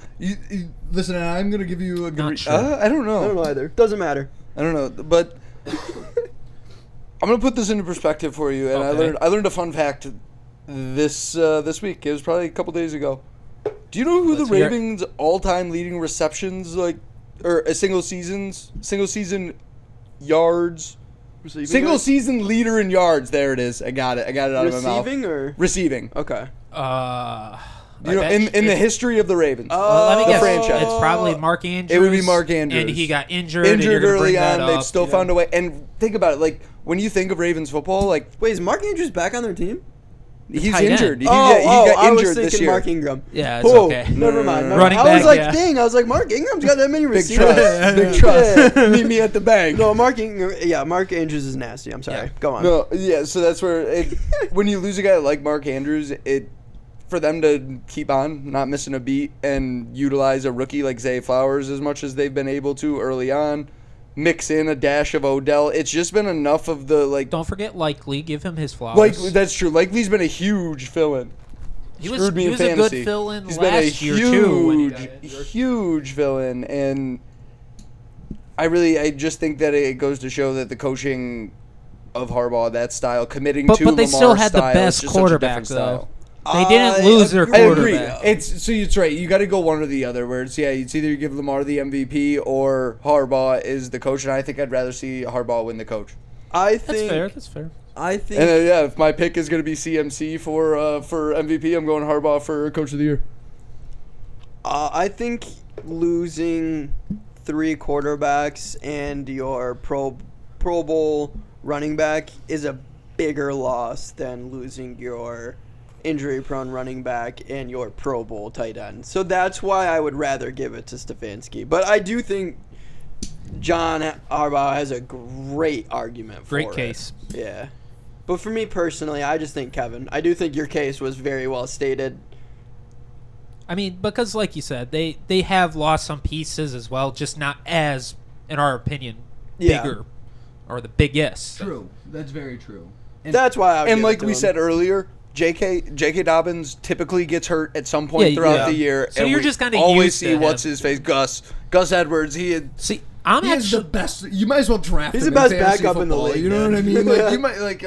Listen, I'm going to give you a good... Not sure. I don't know. I don't know either. Doesn't matter. I don't know, but I'm gonna put this into perspective for you. And Okay. I learned a fun fact this week. It was probably a couple days ago. Do you know who Let's the hear it. Ravens' all-time leading receptions or a single season yards, Receiving single or- season leader in yards? There it is. I got it out of my mouth. Receiving or? Receiving. Okay. You know, in the history of the Ravens. Let me the guess. franchise. It's probably Mark Andrews. It would be Mark Andrews. And he got injured. and you're Injured gonna bring early that on, they've up. still found a way. And think about it, like when you think of Ravens football, like Wait, is Mark Andrews back on their team? he's tight end. injured. He I got was injured thinking this year. Mark Ingram. Yeah, it's Oh, okay. Never mind. Running I was back, like, yeah. dang. I was like, Mark Ingram's got that many Big receivers. trust. Big trust. Meet me at the bank. No, Mark Ingram. Yeah, Mark Andrews is nasty. I'm sorry. Yeah. Go on. No, yeah. So that's where when you lose a guy like Mark Andrews, for them to keep on, not missing a beat, and utilize a rookie like Zay Flowers as much as they've been able to early on, mix in a dash of Odell. It's just been enough of the like. Don't forget Likely. Give him his flowers. Like that's true. Likely's been a huge fill-in. he was Screwed me he in was a fantasy. good fill-in He's been a last year too. When he got huge, injured. huge villain, and I just think that it goes to show that the coaching of Harbaugh, that style, committing But to they Lamar's still had the style, is best just such a quarterback different though. style. They didn't lose their I agree. quarterback. It's right. You got to go one or the other. Where it's it's either you give Lamar the MVP or Harbaugh is the coach, and I think I'd rather see Harbaugh win the coach. I That's think. fair. That's fair. I think. And if my pick is going to be CMC for MVP, I'm going Harbaugh for Coach of the Year. I think losing 3 quarterbacks and your Pro Bowl running back is a bigger loss than losing your injury-prone running back and your Pro Bowl tight end. So that's why I would rather give it to Stefanski. But I do think John Harbaugh has a great argument for it. Great case. Yeah. But for me personally, I just think, Kevin, I do think your case was very well stated. I mean, because like you said, they have lost some pieces as well, just not as, in our opinion, bigger or the biggest. True. That's very true. That's why I would And give like it to we him. said earlier, J.K. Dobbins typically gets hurt at some point throughout the year. So and you're we just kind of always used see to what's him. his face, Gus Edwards. He had I'm He is the actually best. You might as well draft He's him the best in fantasy backup in the football, league, You know man. what I mean? Like you might like.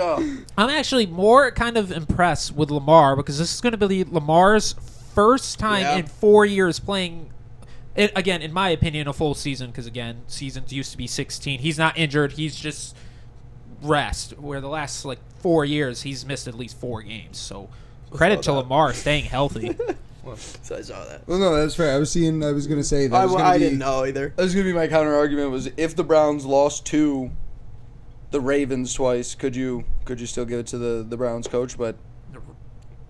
I'm actually more kind of impressed with Lamar because this is going to be Lamar's first time in 4 years playing. Again, in my opinion, a full season because again, seasons used to be 16. He's not injured. He's just rest. Where the last 4 years, he's missed at least 4 games. So credit to Lamar staying healthy. So I saw that. Well, no, that's fair. I was gonna say that. I didn't know either. That was going to be my counter argument was if the Browns lost to the Ravens twice, could you still give it to the Browns coach? But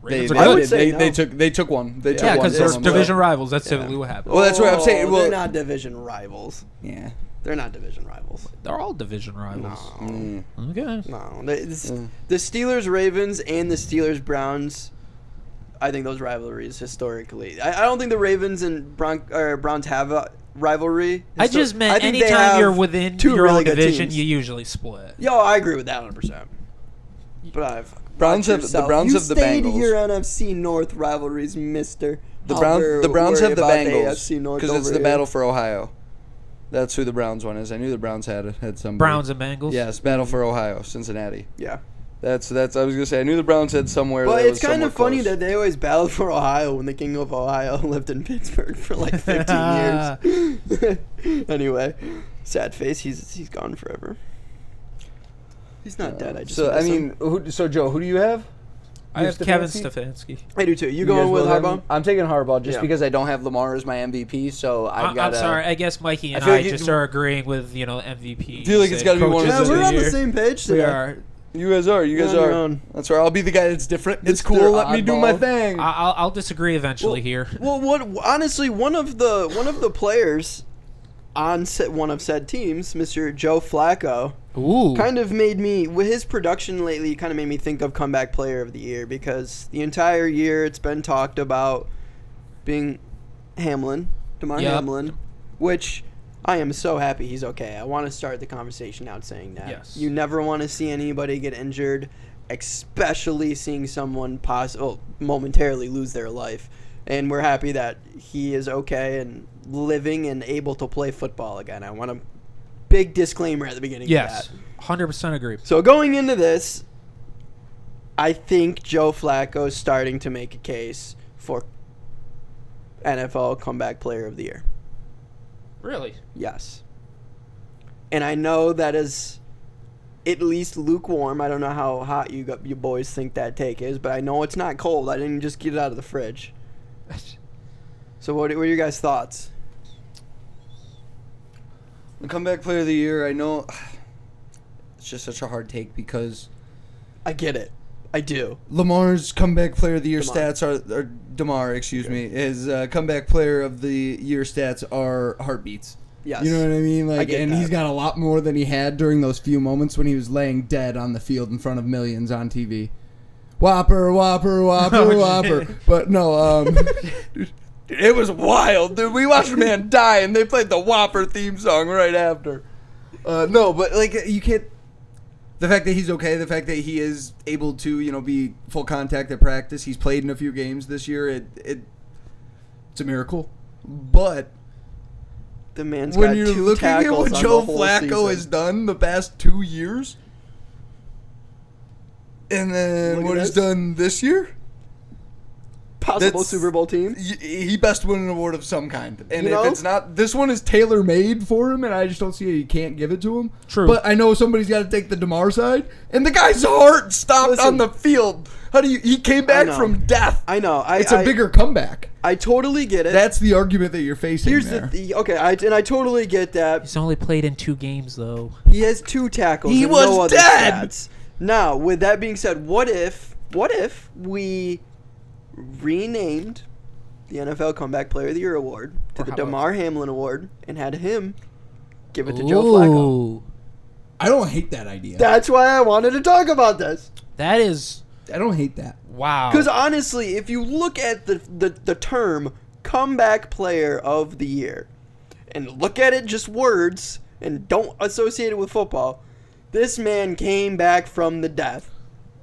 Ravens I are would good. say they no. took one. They took Yeah, one because they're from them, division rivals. That's typically what happens. Well, that's what I'm saying. Well, they're not division rivals. Yeah. They're not division rivals. They're all division rivals. Mm. Okay. No. The Steelers Ravens and the Steelers Browns, I think those rivalries historically. I don't think the Ravens and Browns have a rivalry. I just meant I think they anytime have you're within two your really own good division, teams. you usually split. Yo, I agree with that 100%. But Browns have the stay to Bengals. your NFC North rivalries, Mister. The Browns have the Bengals AFC North because it's over the here. battle for Ohio. That's who the Browns one is. I knew the Browns had somebody. Browns and Bengals. Yes, battle for Ohio, Cincinnati. Yeah. That's. I was gonna say I knew the Browns had somewhere. But that it's was kind of somewhat funny close. that they always battled for Ohio when the King of Ohio lived in Pittsburgh for 15 years. Anyway, sad face. He's gone forever. He's not dead. I just So I miss mean, him. so Joe, who do you have? I have Kevin Stefanski. I do too. You You going guys with both have Harbaugh? him? I'm taking Harbaugh just Yeah. because I don't have Lamar as my MVP. So I've I'm got. sorry. I guess Mikey and I feel I like just are agreeing with MVP. I feel like it's gotta be one of Yeah, Coaches we're of on the the same page today. We are. You guys are. You guys You're on are. your own. That's right. I'll be the guy that's different. It's Mr. cool. Let me do my Oddball. thing. I'll disagree eventually here. Well, honestly, one of the players on one of said teams, Mr. Joe Flacco, Ooh. kind of made me, with his production lately, kind of made me think of comeback player of the year because the entire year it's been talked about being Hamlin, DeMar Yep. Hamlin, which I am so happy he's okay. I want to start the conversation out saying that. Yes. You never want to see anybody get injured, especially seeing someone momentarily lose their life. And we're happy that he is okay and living and able to play football again. I want a big disclaimer at the beginning Yes. of that. 100% agree. So going into this, I think Joe Flacco is starting to make a case for NFL Comeback Player of the Year. Really? Yes. And I know that is at least lukewarm. I don't know how hot you boys think that take is, but I know it's not cold. I didn't just get it out of the fridge. So what are your guys' thoughts? The comeback player of the year. I know it's just such a hard take because I get it. I do. Lamar's comeback player of the year DeMar. stats are DeMar. Excuse me. His comeback player of the year stats are heartbeats. Yes. You know what I mean? I Like, get and that. he's got a lot more than he had during those few moments when he was laying dead on the field in front of millions on TV. Whopper, whopper, whopper, Oh, whopper. shit. But no, It was wild, dude. We watched a man die, and they played the Whopper theme song right after. No, but like you can't. The fact that he's okay, the fact that he is able to, be full contact at practice. He's played in a few games this year. It's a miracle. But The man's when got you're 2 looking at tackles what on Joe the whole Flacco season. has done the past 2 years, and then Look at what he's this. done this year. Possible That's- Super Bowl team. He best win an award of some kind. And You if know? it's not, this one is tailor-made for him, and I just don't see how you can't give it to him. True. But I know somebody's got to take the DeMar side, and the guy's heart stopped Listen. on the field. How do you? He came back know. from death. I know. It's a bigger comeback. I totally get it. That's the argument that you're facing Here's there. okay. I totally get that. He's only played in 2 games, though. He has 2 tackles. He and was no other dead! stats. Now, with that being said, what if we renamed the NFL Comeback Player of the Year award to the DeMar Hamlin Award and had him give it to Joe Flacco? I don't hate that idea. That's why I wanted to talk about this. That is... I don't hate that. Wow. Because honestly, if you look at the term Comeback Player of the Year and look at it just words and don't associate it with football, this man came back from the death.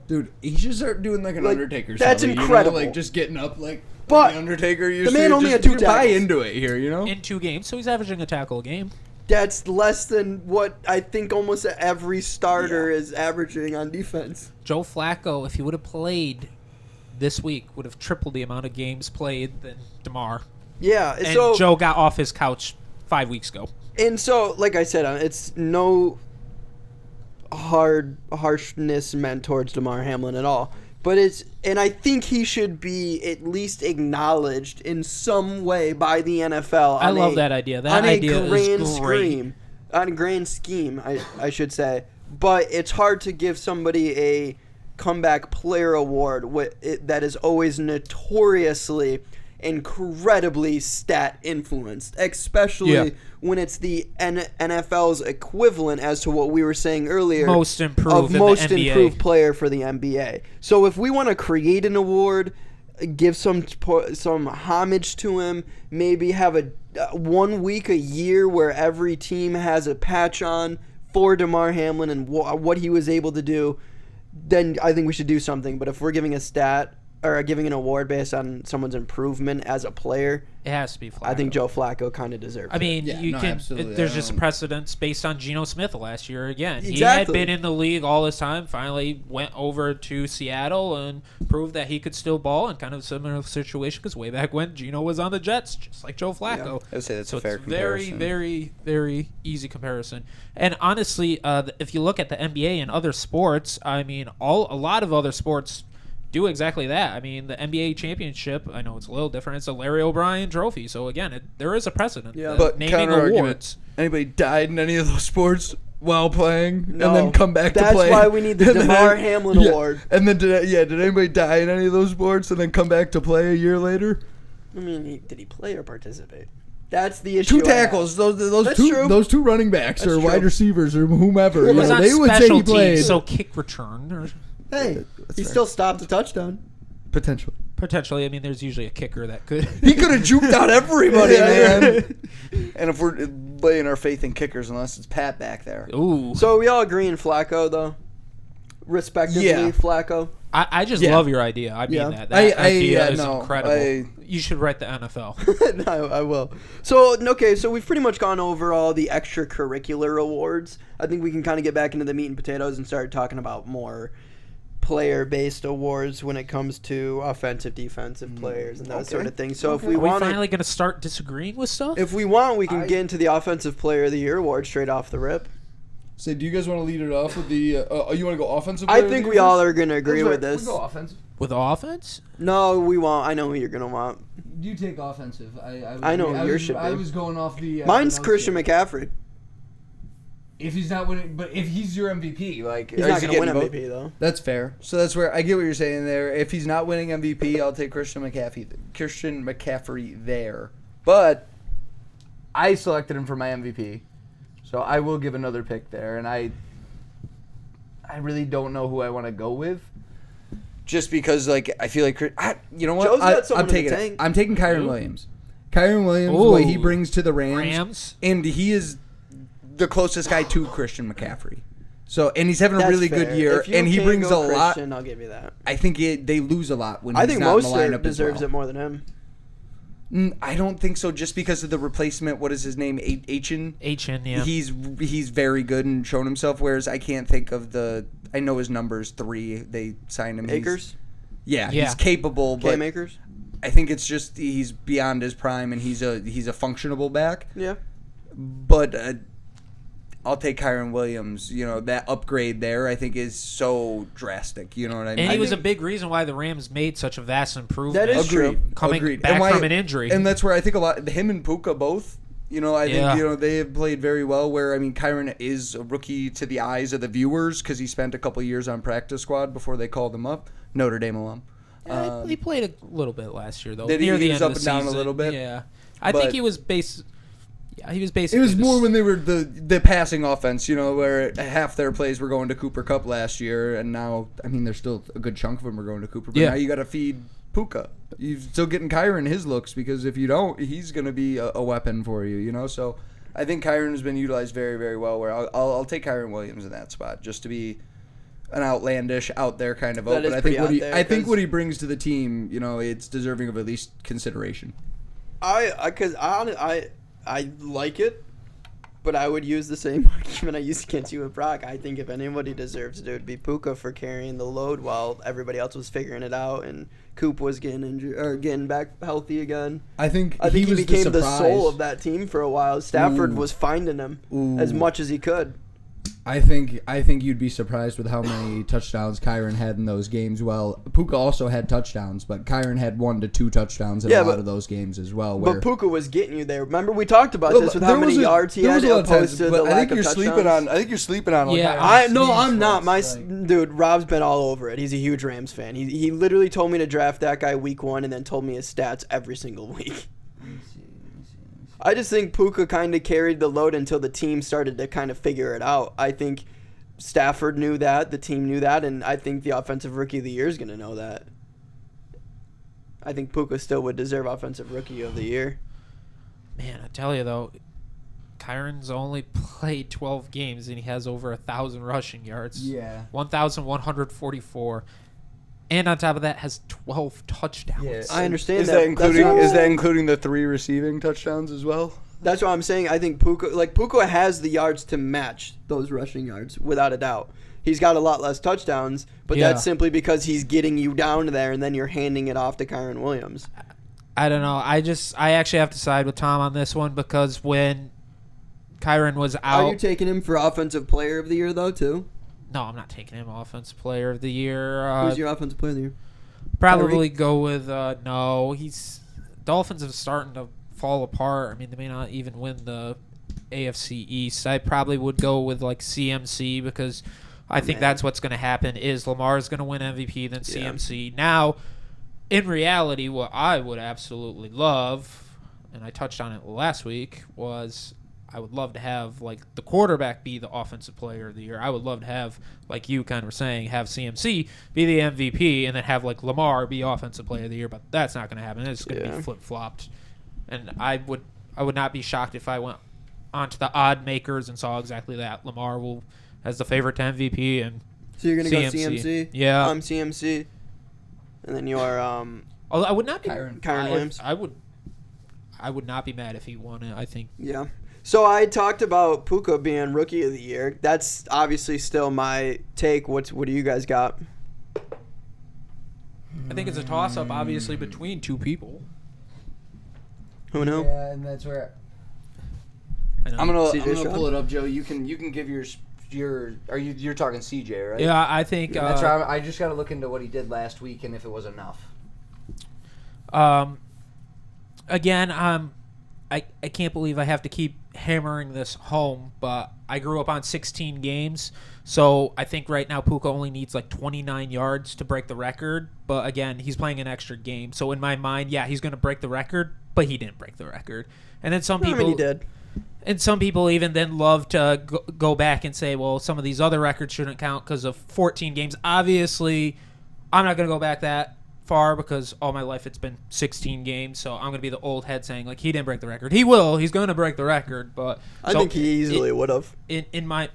Dude, he should start doing like an Undertaker. That's something, incredible. Like just getting up like But the Undertaker used the man to. only Just had 2 buy tackles. into it here, In 2 games, so he's averaging a tackle a game. That's less than what I think almost every starter is averaging on defense. Joe Flacco, if he would have played this week, would have tripled the amount of games played than DeMar. Yeah, And so Joe got off his couch 5 weeks ago. And so, like I said, it's no harshness meant towards DeMar Hamlin at all. But and I think he should be at least acknowledged in some way by the NFL. I love that idea. That idea is great. On a grand scheme, I should say. But it's hard to give somebody a comeback player award that is always notoriously incredibly stat influenced, especially when it's the NFL's equivalent as to what we were saying earlier, most improved improved player for the NBA. So if we want to create an award, give some homage to him, maybe have a 1 week a year where every team has a patch on for DeMar Hamlin and what he was able to do, then I think we should do something. But if we're giving a stat or giving an award based on someone's improvement as a player, it has to be Flacco. I think Joe Flacco kind of deserves it. I mean, absolutely. There's just a precedence based on Geno Smith last year again. Exactly. He had been in the league all this time, finally went over to Seattle and proved that he could still ball in kind of a similar situation because way back when Geno was on the Jets, just like Joe Flacco. I would say that's so a fair it's comparison. very, very easy comparison. And honestly, if you look at the NBA and other sports, I mean, a lot of other sports do exactly that. I mean, the NBA championship, I know it's a little different. It's a Larry O'Brien trophy. So, again, there is a precedent. Yeah. But naming awards. Anybody died in any of those sports while playing and then come back to play? That's why we need the DeMar Hamlin Award. And then, did anybody die in any of those sports and then come back to play a year later? I mean, did he play or participate? That's the issue. 2 tackles. Those two running backs That's or true. wide receivers or whomever. It was on they would say special he played. teams, so kick return. Or, Hey, he fair. still stopped a touchdown. Potentially. potentially, I mean, there's usually a kicker that could. He could have juked out everybody, man. And if we're laying our faith in kickers, unless it's Pat back there. Ooh. So we all agree in Flacco, though? Respectively, Yeah. Flacco? I just Yeah. love your idea. I mean Yeah. that. That idea is no, incredible. You should write the NFL. No, I will. So, okay, so we've pretty much gone over all the extracurricular awards. I think we can kind of get back into the meat and potatoes and start talking about more player-based awards when it comes to offensive, defensive players and that sort of thing. So if we Are we want finally going to start disagreeing with stuff? if we want, we can get into the Offensive Player of the Year award straight off the rip. So do you guys want to lead it off with the? You want to go offensive? I think we all are going to agree with this. We'll go offensive. With offense? No, we won't. I know who you're going to want. You take offensive. I know who yours should I be. was going off the. Mine's the Christian notes McCaffrey. If he's not winning, but if he's your MVP, like He's Or not is he going to win getting MVP, though. That's fair. So that's where I get what you're saying there. If he's not winning MVP, I'll take Christian McCaffrey there. But I selected him for my MVP, so I will give another pick there. And I really don't know who I want to go with. just because, like, I feel like you know what? Joe's got someone I'm in the taking tank. it. I'm taking Kyron Williams. Kyron Williams, Ooh. what he brings to the Rams, Rams? and he is the closest guy to Christian McCaffrey. So, and he's having a That's really fair. good year, If you and he can't brings a go lot. Christian, I'll give you that. I think they lose a lot when I he's think not in the Mostert lineup as deserves well. it more than him. I don't think so, just because of the replacement. What is his name? Achin. HN, yeah. He's very good and shown himself. Whereas I can't think of the. I know his number's 3. They signed him. Akers? Yeah, Yeah. he's capable, but Cam Akers? I think it's just he's beyond his prime and he's a functionable back. Yeah. But I'll take Kyron Williams. You know, that upgrade there I think is so drastic. You know what I mean? And he was a think- big reason why the Rams made such a vast improvement. That is true. Coming Agreed. back And from an injury. And that's where I think a lot him and Puka both. I think they have played very well. Where Kyron is a rookie to the eyes of the viewers because he spent a couple years on practice squad before they called him up. Notre Dame alum. He played a little bit last year though. Did near he the was end up of and the down a season. little bit? Yeah, I think he was basically. It was more when they were the passing offense, where half their plays were going to Cooper Kupp last year, and now there's still a good chunk of them are going to Cooper. But now you got to feed Puka. You're still getting Kyron his looks because if you don't, he's going to be a weapon for you. So I think Kyron has been utilized very, very well. Where I'll take Kyron Williams in that spot just to be an outlandish, out there kind of vote. But I think what he brings to the team, it's deserving of at least consideration. I like it, but I would use the same argument I used against you with Brock. I think if anybody deserves it, it would be Puka for carrying the load while everybody else was figuring it out and Coop was getting injured or getting back healthy again. I think he was became the surprise. soul of that team for a while. Stafford was finding him as much as he could. I think you'd be surprised with how many touchdowns Kyron had in those games. Well, Puka also had touchdowns, but Kyron had 1 to 2 touchdowns in a lot of those games as well. But Puka was getting you there. Remember we talked about this with how many yards he had opposed to the lack of touchdowns. I think you're sleeping on. Yeah, I'm not. Dude, Rob's been all over it. He's a huge Rams fan. He literally told me to draft that guy week 1 and then told me his stats every single week. I just think Puka kind of carried the load until the team started to kind of figure it out. I think Stafford knew that, the team knew that, and I think the Offensive Rookie of the Year is going to know that. I think Puka still would deserve Offensive Rookie of the Year. Man, I tell you though, Kyron's only played 12 games and he has over 1,000 rushing yards. Yeah. 1,144. And on top of that, has 12 touchdowns. Yeah. I understand Is that. that including the 3 receiving touchdowns as well? That's what I'm saying. I think Puka has the yards to match those rushing yards without a doubt. He's got a lot less touchdowns, but that's simply because he's getting you down there and then you're handing it off to Kyron Williams. I don't know. I actually have to side with Tom on this one because when Kyron was out. Are you taking him for Offensive Player of the Year though too? No, I'm not taking him Offensive Player of the Year. Who's your Offensive Player of the Year? Probably go with no. Dolphins are starting to fall apart. They may not even win the AFC East. I probably would go with CMC because I think that's what's going to happen. Is Lamar's going to win MVP then CMC? Yeah. Now, in reality, what I would absolutely love, and I touched on it last week, was I would love to have the quarterback be the Offensive Player of the Year. I would love to have, like you kind of were saying, have CMC be the MVP and then have Lamar be Offensive Player of the Year. But that's not going to happen. It's going to be flip flopped, and I would not be shocked if I went onto the odd makers and saw exactly that. Lamar as the favorite to MVP, and so you're going to go CMC. Yeah, I'm CMC, and then you are Although I would not be Kyron Williams. I would not be mad if he won it. I think. Yeah. So I talked about Puka being Rookie of the Year. That's obviously still my take. What do you guys got? I think it's a toss-up, obviously, between two people. Who knows? Yeah, and that's where I'm gonna pull it up, Joe. You can give your you're talking CJ, right? Yeah, I think that's where I just got to look into what he did last week and if it was enough. Again, I can't believe I have to keep hammering this home, but I grew up on 16 games, so I think right now Puka only needs 29 yards to break the record. But again, he's playing an extra game, so in my mind, he's going to break the record, but he didn't break the record. And then he did. And some people even then love to go back and say, well, some of these other records shouldn't count because of 14 games. Obviously, I'm not going to go back that far because all my life it's been 16 games, so I'm going to be the old head saying he didn't break the record. He will. He's going to break the record, but I think he easily would have in my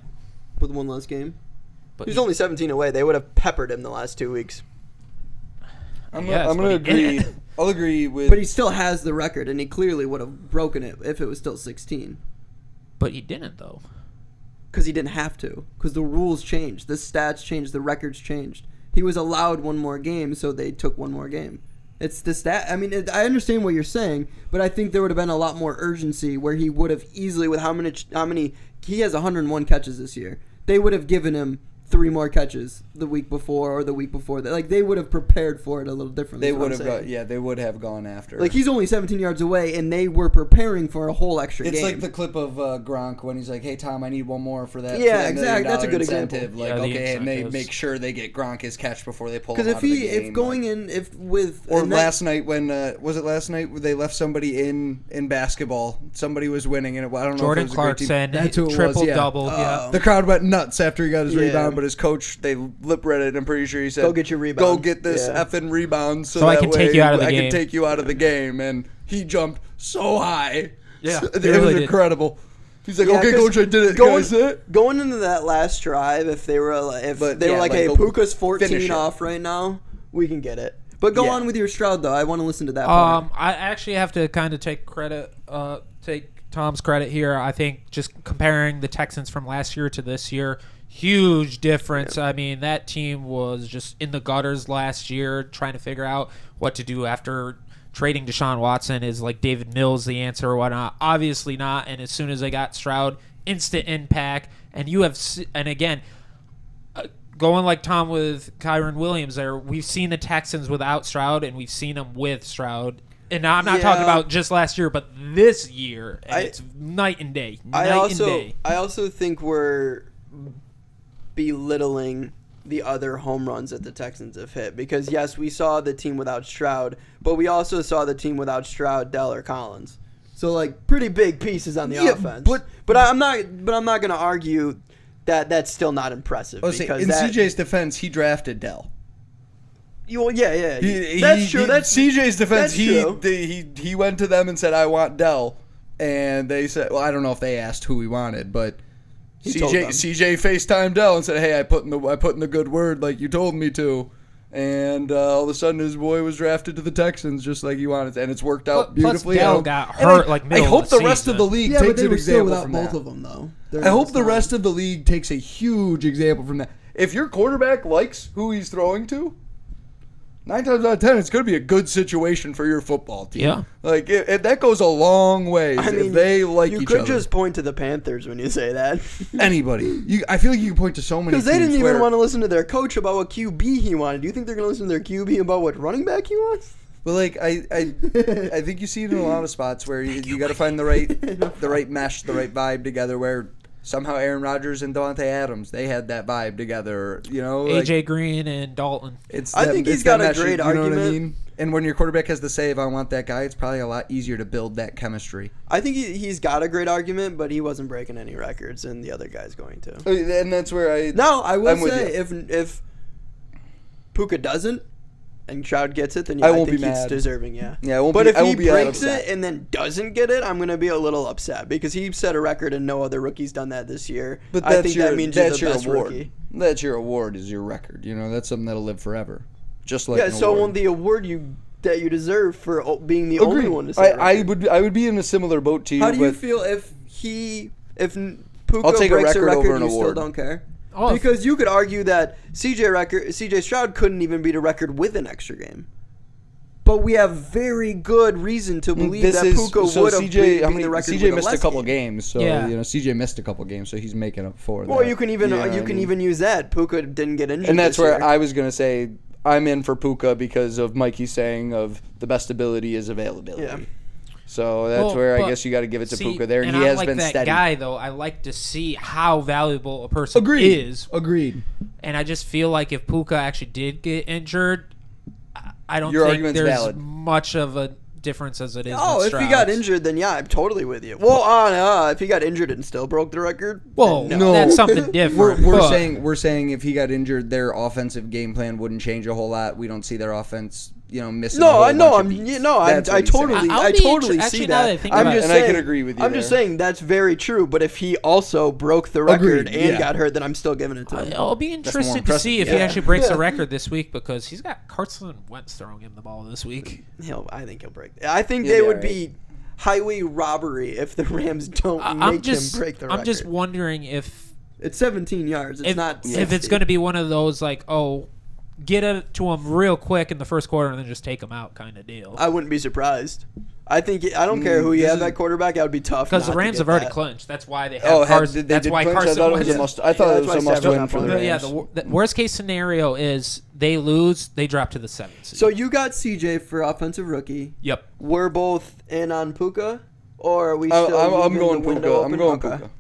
with one last game. But he's only 17 away. They would have peppered him the last 2 weeks. I'm going to agree. I'll agree with. But he still has the record, and he clearly would have broken it if it was still 16. But he didn't though. Because he didn't have to. Because the rules changed, the stats changed, the records changed. He was allowed one more game, so they took one more game. It's the stat. I mean, I understand what you're saying, but I think there would have been a lot more urgency where he would have easily, with how many he has 101 catches this year. They would have given him 3 more catches the week before or the week before that. Like, they would have prepared for it a little differently. They would have they would have gone after. Like, he's only 17 yards away, and they were preparing for a whole extra game. It's like the clip of Gronk when he's like, "Hey Tom, I need one more for that." Yeah, for that exactly. That's a good incentive. example. Like, Yeah, the okay, and they incentives. make sure they get Gronk his catch before they pull him Because out of the game. if going like, in, if with or and that- last night when was it last night where they left somebody in basketball? Somebody was winning, and I don't know Jordan if it was a great team. Clarkson, That's who it was, triple yeah. double. Yeah. Oh. The crowd went nuts after he got his Yeah. rebound, but his coach, they lip read it. I'm pretty sure he said, Go get your rebound. Go get this Yeah. effing rebound so I that can way take you out of the I game." can take you out of the game. And he jumped so high. Yeah, it he was really did. incredible. He's like, Yeah, okay, 'cause coach, I did it. going- Guys, it? Going into that last drive, if they were like, But, they were yeah, like, like, hey, go Puka's finish 14 it. off right now, we can get it. But go Yeah. on with your Stroud, though. I want to listen to that part. I actually have to kind of take Tom's credit here. I think just comparing the Texans from last year to this year, huge difference. I mean, that team was just in the gutters last year, trying to figure out what to do after trading Deshaun Watson. Is like David Mills the answer or whatnot? Obviously not. And as soon as they got Stroud, instant impact. And again, going like Tom with Kyron Williams there, we've seen the Texans without Stroud, and we've seen them with Stroud. And now I'm not talking Yeah. about just last year, but this year. And I- it's night and day. I Night and day. also think we're belittling the other home runs that the Texans have hit, because yes, we saw the team without Stroud, but we also saw the team without Stroud, Dell, or Collins. So like pretty big pieces on the offense. But I'm not going to argue that that's still not impressive. I was saying, because in that, CJ's defense, he drafted Dell. well, yeah. That's true. That's CJ's defense. that's He true. he went to them and said, "I want Dell," and they said, "Well, I don't know if they asked who he wanted, but." He told them. CJ FaceTimed Dell and said, "Hey, I put in the good word like you told me to," and all of a sudden his boy was drafted to the Texans just like he wanted, and it's worked out Plus beautifully. Dell And got and hurt, I, like, I middle hope of the the rest of the season. league yeah, but takes they an were still example without from both that. of them though. I hope the rest of the league takes a huge example from that. If your quarterback likes who he's throwing to, 9 times out of 10, it's going to be a good situation for your football team. Yeah. Like, that goes a long way I mean, if they like you each could other. just point to the Panthers when you say that. Anybody. I feel like you can point to so many Because they teams didn't even where- want to listen to their coach about what QB he wanted. Do you think they're going to listen to their QB about what running back he wants? But like I think you see it in a lot of spots where you got to find the right mesh, the right vibe together. Where somehow Aaron Rodgers and Devontae Adams, they had that vibe together. You know, like, AJ Green and Dalton. It's I that- think it's he's got that a great mesh, you know what I argument. mean? And when your quarterback has to say, "If I want that guy," it's probably a lot easier to build that chemistry. I think he's got a great argument, but he wasn't breaking any records, and the other guy's going to. And that's where I Now, I will I'm with say, you. if Puka doesn't and Stroud gets it, then I I won't think be he's mad. deserving, yeah. Yeah, I won't But be- if I he won't be that breaks upset. it and then doesn't get it, I'm going to be a little upset because he set a record and no other rookie's done that this year. But I that's think your, that means that's you're your the best award. rookie. That's your award is your record. You know, that's something that'll live forever. Just like Yeah, an so award. on the award that you deserve for being the only Agreed. one to set a I record. would be in a similar boat to you. How do you but feel if Puka I'll take a breaks a record record, over an you still award. don't care? Oh, Because you could argue that CJ Stroud couldn't even beat a record with an extra game. But we have very good reason to believe that Puka would have beaten the record CJ with a missed a less couple game. games, so Yeah. CJ missed a couple games, so he's making up for that. Or you can even You know what I mean? even use that. Puka didn't get injured. And that's this where year. I was gonna say I'm in for Puka because of Mikey's saying of the best ability is availability. Yeah. So that's Well, where I but guess you got to give it to see, Puka there, and he I'm has like been that steady. guy, though. I like to see how valuable a person is, Agreed. and I just feel like if Puka actually did get injured, I don't Your think argument's there's valid. much of a difference as it is. Oh, with if he got Stroud's. injured, then yeah, I'm totally with you. Well, if he got injured and still broke the record, well, then no. that's something different. We're but- saying if he got injured, their offensive game plan wouldn't change a whole lot. We don't see their offense, missing. No, a whole I know. bunch of beats. That's I what he's saying. totally, I'll I be totally intri- see actually, now that I that. think I'm about just it- And I saying, can agree with you I'm just there. saying that's very true. But if he also broke the record Agreed, and yeah. got hurt, then I'm still giving it to him. I'll be more interested to impressive. see if he Yeah. actually breaks Yeah. the record this week because he's got Carson Wentz throwing him the ball this week. I think he'll break. I think He'll they be would alright. be highway robbery if the Rams don't make him break the record. I'm just wondering if It's 17 yards. It's not. if it's 60. going to be one of those like, oh, get it to him real quick in the first quarter and then just take him out kind of deal. I wouldn't be surprised. I don't care who you have at quarterback. That would be tough because the not to Rams get have already that. clinched. That's why they have Carson. They did clinch? Carson I thought it was Wentz- a must. I thought it was a must win for the Rams. Yeah, the worst case scenario is they lose, they drop to the 7th seed. So you got CJ for offensive rookie. Yep. We're both in on Puka, or are we still? I'm leaving going the window Puka. open? I'm going Okay. Puka.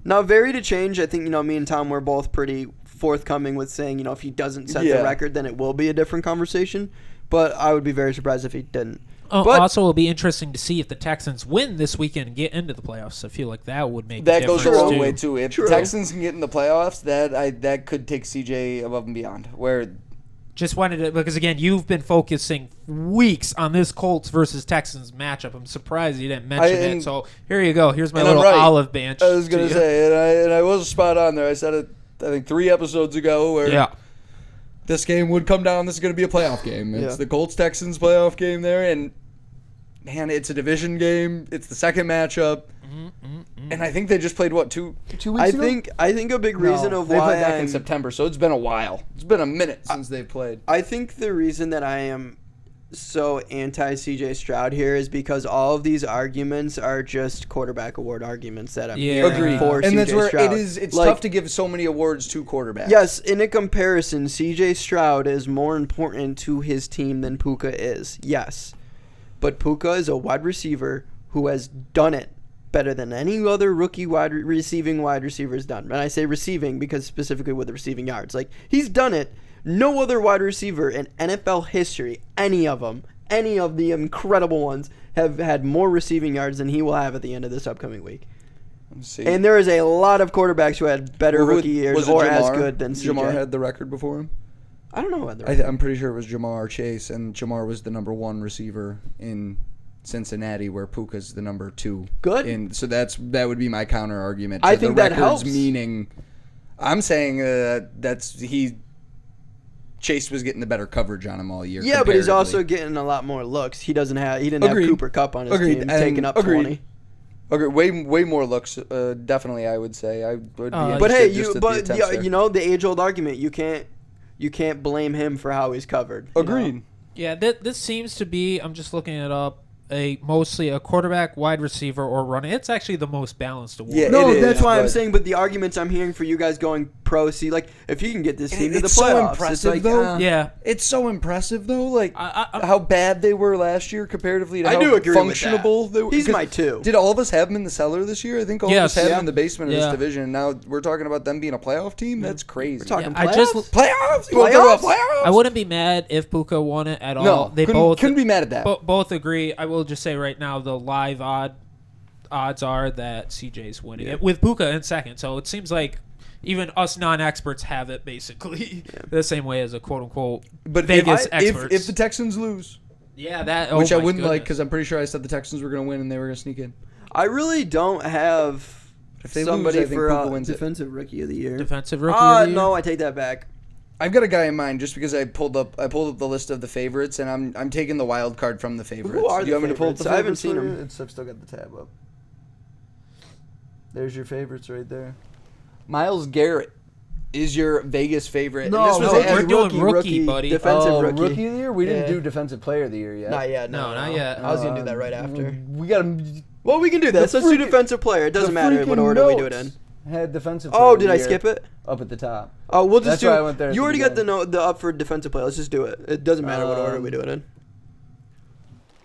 Now, vary to change. I think me and Tom were both pretty forthcoming with saying if he doesn't set the record, then it will be a different conversation. But I would be very surprised if he didn't. But Also, it'll be interesting to see if the Texans win this weekend and get into the playoffs. I feel like that would make a That goes difference a long too. way too. If the Texans can get in the playoffs, that could take CJ above and beyond. Where Just wanted to, because again, you've been focusing weeks on this Colts versus Texans matchup. I'm surprised you didn't mention it. So here you go. Here's my and little I'm right. olive branch. I was gonna to you. say, and I was spot on there. I said it, I think 3 episodes ago, where This game would come down. This is going to be a playoff game. It's the Colts-Texans playoff game there, and man, it's a division game. It's the second matchup, and I think they just played 2 weeks ago. I think a big reason of They why played back in I'm September, so it's been a while. It's been a minute since they played. I think the reason that I am so anti CJ Stroud here is because all of these arguments are just quarterback award arguments that I'm hearing Agreed. for And CJ that's where Stroud. it's tough to give so many awards to quarterbacks. Yes, in a comparison, CJ Stroud is more important to his team than Puka is. Yes. But Puka is a wide receiver who has done it better than any other rookie wide receiver has done. And I say receiving because specifically with the receiving yards. Like, he's done it. No other wide receiver in NFL history, any of them, any of the incredible ones, have had more receiving yards than he will have at the end of this upcoming week. Let's see. And there is a lot of quarterbacks who had better rookie years Was it or Jamar? as good than CJ. Jamar had the record before him. I don't know who had the record. I'm pretty sure it was Jamar Chase, and Jamar was the number 1 receiver in Cincinnati, where Puka's the number 2. Good. And so that would be my counter argument. I to think the that records, helps. Meaning, I'm saying Chase was getting the better coverage on him all year. Yeah, but he's comparatively. also getting a lot more looks. He didn't have Agreed. Cooper Kupp on his Agreed. team And taking up agreed. 20. Okay, way more looks. Definitely, I would say. I would be But hey, interested just at the attempts there. the age-old argument, you can't blame him for how he's covered. you know? Agreed. Yeah, this seems to be, I'm just looking it up, mostly a quarterback, wide receiver, or running. It's actually the most balanced award. Yeah, No, it that's is, why I'm but- saying. But the arguments I'm hearing for you guys going pro, see, like if you can get this team to the It's so playoffs, impressive, it's like, though. Yeah. It's so impressive though, like I- how bad they were last year comparatively to I how do agree with functionable that. they were. He's 'Cause my 2. Did all of us have them in the cellar this year? I think all of us Yes. had Yeah. them in the basement of Yeah. this division. And now we're talking about them being a playoff team. That's crazy. We're talking I playoffs. just playoffs. You want to talk about playoffs? I wouldn't be mad if Puka won it at all. No, They couldn't be mad at that. both agree. I will just say right now the live odds are that CJ's winning it with Puka in second. So it seems like even us non-experts have it basically the same way as a quote-unquote But Vegas experts. if the Texans lose, yeah, that which I my wouldn't like goodness. because I'm pretty sure I said the Texans were going to win and they were going to sneak in. I really don't have If they somebody lose, I think for Puka wins it. defensive rookie of the year. defensive rookie of the year. No, I take that back. I've got a guy in mind just because I pulled up the list of the favorites and I'm taking the wild card from the favorites. Who are Do you the want me to pull up favorites? the I haven't favorites seen for you? them. I've still got the tab up. There's your favorites right there. Myles Garrett is your Vegas favorite. No, and this was no, at- we're doing rookie, buddy. Defensive Oh, rookie. of the year? We didn't Yeah. do defensive player of the year yet. Not yet. No, not yet. I was gonna do that right after. We got to Well, we can do this. Let's do defensive player. It doesn't matter what order we do it in. Had defensive player Oh, of the did I year skip it? up at the top. Oh, we'll just That's do. why I went there at You the already got the beginning. the up for defensive player. Let's just do it. It doesn't matter what order we do it in.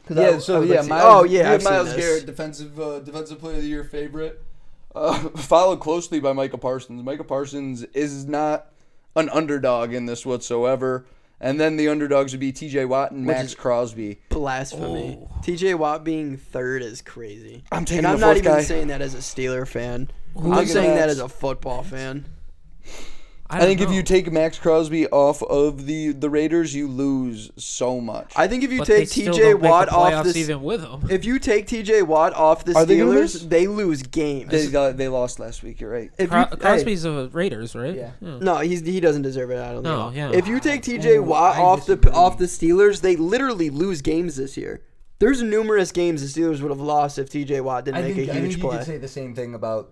Yeah, I so would yeah, like to see- Myles, oh yeah, yeah, I've seen Myles this. Garrett, defensive player of the year favorite, followed closely by Micah Parsons. Micah Parsons is not an underdog in this whatsoever. And then the underdogs would be T.J. Watt and Which Max is Crosby. Blasphemy. T.J. Watt being third is crazy. I'm taking and I'm the not fourth even guy. saying that as a Steeler fan. I'm I'm taking saying that Max. as a football fan. I think if you take Max Crosby off of the Raiders, you lose so much. I think if you But they take still T.J. don't make Watt the off playoffs the even with him. if you take T.J. Watt off the Are they gonna lose? Steelers, they lose games. They lost last week. You're right. If you, Crosby's a Raiders, right? Yeah. no, he doesn't deserve it. I don't No, think. yeah. If you take T.J. Watt I off disagree. the Steelers, they literally lose games this year. There's numerous games the Steelers would have lost if T.J. Watt didn't make a huge you play. could say the same thing about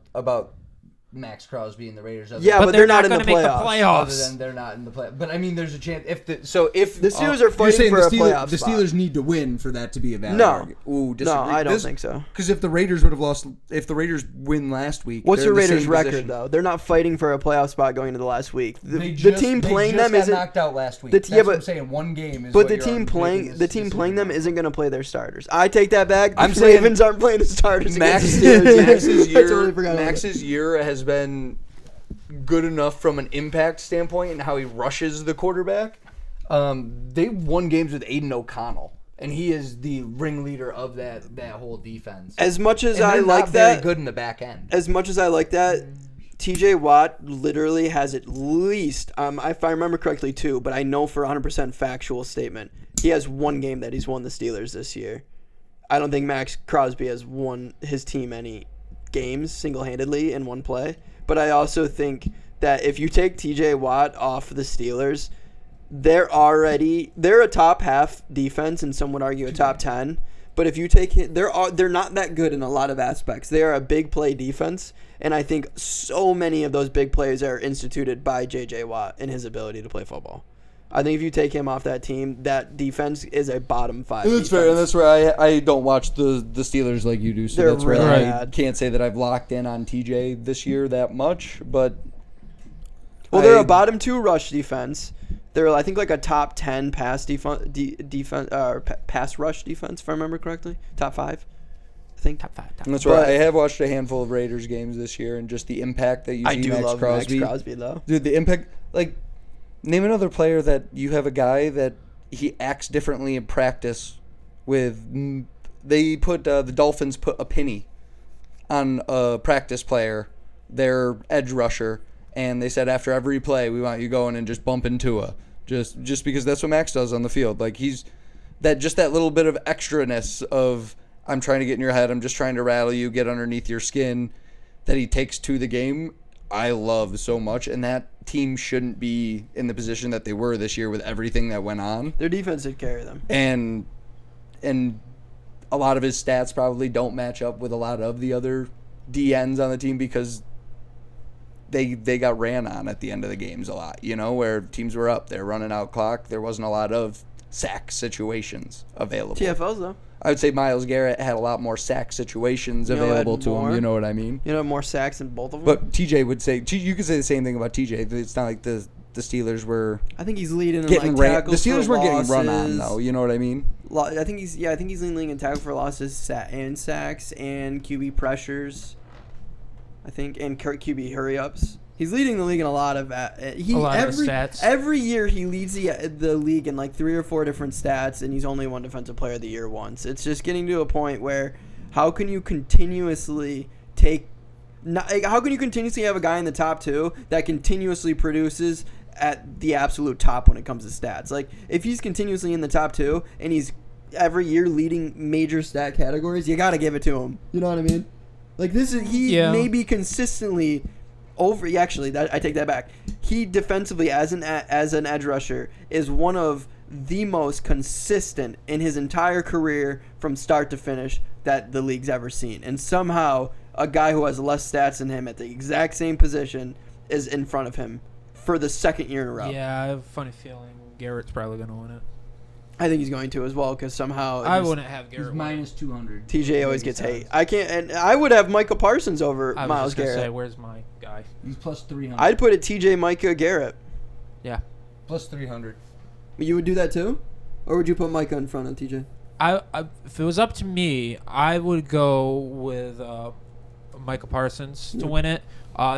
Max Crosby and the Raiders. Yeah, but they're not in the gonna make the playoffs. Other than they're not in the play. But I mean, there's a chance if the Steelers are You're fighting saying for a the playoff the spot. Steelers need to win for that to be a valid No. argument. Ooh, No, disagree. I don't think so. Because if the Raiders would have lost, if the Raiders win last week, What's they're the in the Raiders' same record position. though? They're not fighting for a playoff spot going into the last week. They The team playing them got isn't. knocked out last week. the- That's yeah, what but- I'm saying. One game is. But what the you're team making playing this the team decision playing them on. isn't going to play their starters. I take that back. I'm The saying Ravens aren't playing the starters. Max, against the Steelers. Max's I year, totally forgot about Max's year has been good enough from an impact standpoint and how he rushes the quarterback. They won games with Aiden O'Connell, and he is the ringleader of that whole defense. As much as And I they're like not very that, good in the back end. as much as I like that, T.J. Watt literally has at least, if I remember correctly, 2, but I know for 100% factual statement, he has 1 game that he's won the Steelers this year. I don't think Max Crosby has won his team any games single-handedly in one play, but I also think that if you take T.J. Watt off the Steelers, they're a top half defense, and some would argue a top 10. But if you take it, they're not that good in a lot of aspects. They are a big play defense, and I think so many of those big plays are instituted by J.J. Watt and his ability to play football. I think if you take him off that team, that defense is a bottom 5 That's defense. fair, and that's where I don't watch the Steelers like you do, so They're that's where really I bad. can't say that I've locked in on TJ this year that much. But They're a bottom 2 rush defense. They're, I think, like a top 10 pass pass rush defense, if I remember correctly. Top 5, I think. Top 5. And that's right. But- I have watched a handful of Raiders games this year, and just the impact that you see I do Max love Crosby. Max Crosby, though. Dude, the impact. Like, name another player that you have a guy that he acts differently in practice with. They put the Dolphins put a penny on a practice player, their edge rusher, and they said after every play we want you going and just bump into a just because that's what Max does on the field. Like he's that little bit of extraness of I'm trying to get in your head, I'm just trying to rattle you, get underneath your skin, that he takes to the game. I love so much, and that team shouldn't be in the position that they were this year with everything that went on. Their defense did carry them. And a lot of his stats probably don't match up with a lot of the other DNs on the team because they got ran on at the end of the games a lot, where teams were up, they're running out clock. There wasn't a lot of sack situations available. TFLs, though. I would say Myles Garrett had a lot more sack situations available to him. You know what I mean? More sacks than both of them. But TJ would say, you could say the same thing about TJ. It's not like the Steelers were I think he's leading in getting like ran. The tackles Steelers for weren't getting run on losses. though. You know what I mean? I think he's leading in tackle for losses and sacks and QB pressures. I think and QB hurry ups. He's leading the league in a lot of stats. Every year he leads the league in like 3 or 4 different stats, and he's only won Defensive Player of the Year once. It's just getting to a point where how can you continuously have a guy in the top 2 that continuously produces at the absolute top when it comes to stats? Like if he's continuously in the top 2 and he's every year leading major stat categories, you got to give it to him. You know what I mean? Like may be consistently I take that back. He defensively as an edge rusher is one of the most consistent in his entire career from start to finish that the league's ever seen. And somehow a guy who has less stats than him at the exact same position is in front of him for the second year in a row. Yeah, I have a funny feeling Garrett's probably going to win it. I think he's going to as well because somehow I wouldn't have Garrett He's win. minus 200. TJ always gets hate. I can't, and I would have Micah Parsons over I was Myles just gonna Garrett. say, where's my guy? He's plus 300. I'd put it TJ Micah Garrett. Yeah. Plus 300. You would do that too, or would you put Micah in front of TJ? I if it was up to me, I would go with Micah Parsons to win it.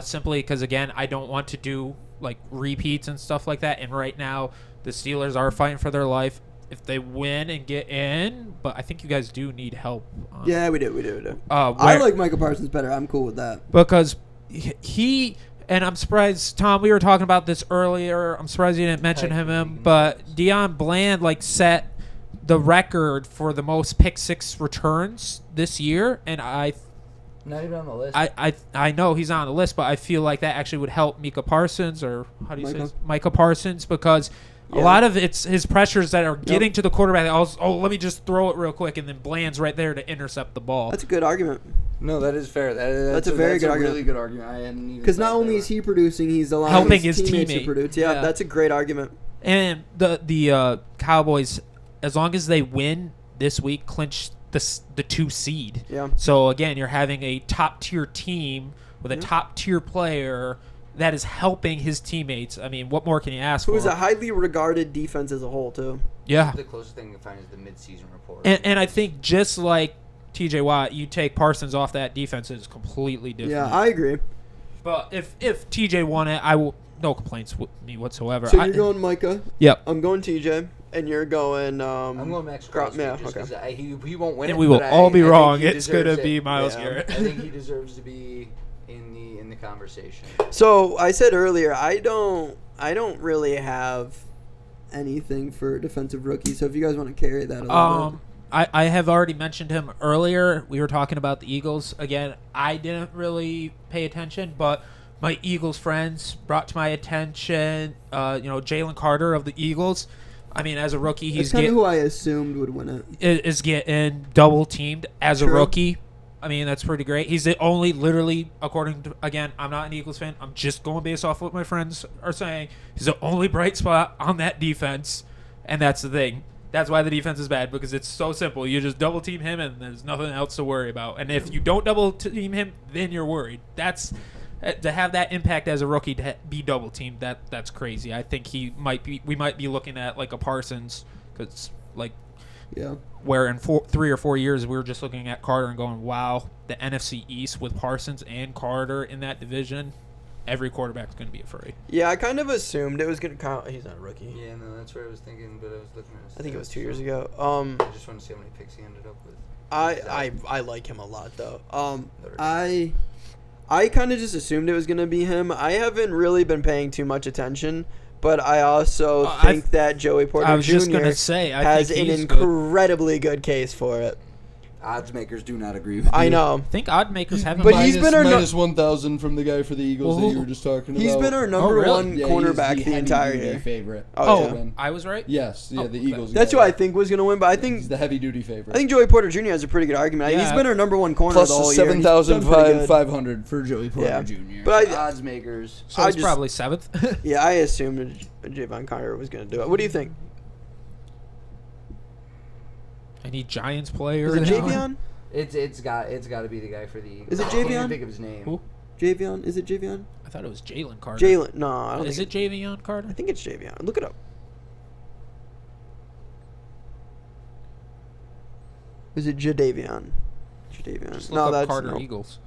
Simply because again, I don't want to do like repeats and stuff like that. And right now, the Steelers are fighting for their life. If they win and get in, but I think you guys do need help. Yeah, we do. I I like Micah Parsons better. I'm cool with that. because he and I'm surprised, Tom. We were talking about this earlier. I'm surprised you didn't mention him, but Deion Bland set the record for the most pick 6 returns this year, and Not even on the list. I know he's not on the list, but I feel like that actually would help Micah Parsons, or how do you say Micah? this? Micah Parsons, because a lot of it's his pressures that are getting to the quarterback. Let me just throw it real quick, and then Bland's right there to intercept the ball. That's a good argument. No, that is fair. That's a very good argument. Really good argument. I hadn't even. Because not only is he producing, he's allowing helping his teammates to teammate. produce. Yeah, that's a great argument. And the Cowboys, as long as they win this week, clinch the 2 seed. Yeah. So again, you're having a top tier team with a top tier player that is helping his teammates. I mean, what more can you ask for? Who's a highly regarded defense as a whole too. Yeah. The closest thing you can find is the mid-season report. And I think just like TJ Watt, you take Parsons off that defense is completely different. Yeah, I agree. But if TJ won it, I will no complaints with me whatsoever. So you're going Micah. Yep. I'm going TJ, and you're going. I'm going Max Crosby. Yeah, just okay. 'cause he won't win And it. we will but all be I wrong. think he It's going to deserves be it. Myles Yeah. Garrett. I think he deserves to be in the conversation. So I said earlier, I don't really have anything for defensive rookie. So if you guys want to carry that a little bit. I have already mentioned him earlier. We were talking about the Eagles. Again, I didn't really pay attention, but my Eagles friends brought to my attention, Jalen Carter of the Eagles. I mean, as a rookie, That's kind of who I assumed would win it. is getting double teamed as a True. rookie. I mean, that's pretty great. He's the only, literally, according to, again, I'm not an Eagles fan. I'm just going based off what my friends are saying. He's the only bright spot on that defense, and that's the thing. That's why the defense is bad, because it's so simple. You just double team him, and there's nothing else to worry about. And if you don't double team him, then you're worried. That's to have that impact as a rookie to be double teamed. That's crazy. I think we might be looking at like a Parsons, because like Yeah. where in 3 or 4 years we were just looking at Carter and going, wow, the NFC East with Parsons and Carter in that division, every quarterback's going to be afraid. Yeah, I kind of assumed it was going to. He's not a rookie. Yeah, no, that's what I was thinking, but I was looking at his I think it was stats, 2 years so ago. I just want to see how many picks he ended up with. I like him a lot though. I kind of just assumed it was gonna be him. I haven't really been paying too much attention, but I also think that Joey Porter I was Jr. just gonna say, I has think an he's good. incredibly good case for it. Odds makers do not agree with you. I know. I think odd makers haven't. But he's been our minus 1,000 from the guy for the Eagles that you were just talking about. He's been our number really? one cornerback the entire year. Favorite. Oh, yeah. I was right. Yes, yeah, the Eagles. That's who I think was gonna win, but I think he's the heavy duty favorite. I think Joey Porter Jr. has a pretty good argument. Yeah. He's been our number one corner plus the whole year. 7,500 for Joey Porter Yeah. Jr. But Odds makers. So it's probably 7th. Yeah, I assumed Javon Carter was gonna do it. What do you think? Any Giants player? Is it Javion? It's got to be the guy for the Eagles. Is it I can't Javion? even think of his name. Who? Javion? Is it Javion? I thought it was Jalen Carter. Jalen? No, I don't Is think it Javion Carter? I think it's Javion. Look it up. Is it Jadavion? Jadavion. Just No, look up that's Carter no. Eagles.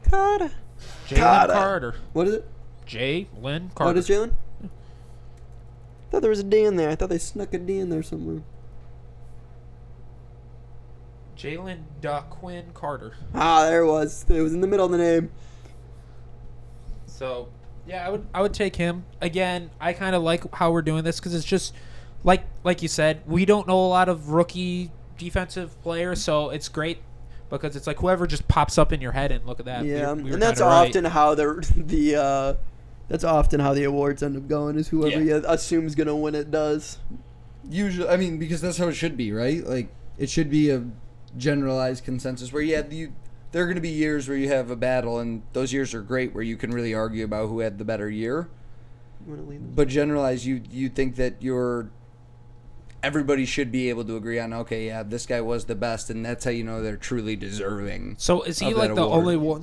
Carter. Jalen Carter. What is it? Jalen Carter. What is Jalen? I thought there was a D in there. I thought they snuck a D in there somewhere. Jalen Daquin Carter. Ah, there it was. It was in the middle of the name. So yeah, I would take him. Again, I kind of like how we're doing this because it's just like you said, we don't know a lot of rookie defensive players, so it's great because it's like whoever just pops up in your head and look at that. Yeah, we were and that's kinda right. often how that's often how the awards end up going. Is whoever you assume's gonna win it does. Usually, I mean, because that's how it should be, right? Like, it should be a generalized consensus where there are going to be years where you have a battle, and those years are great where you can really argue about who had the better year. You wanna lead this? But generalized, you think that everybody should be able to agree on, okay, yeah, this guy was the best, and that's how you know they're truly deserving. So is he of like that the award. only one?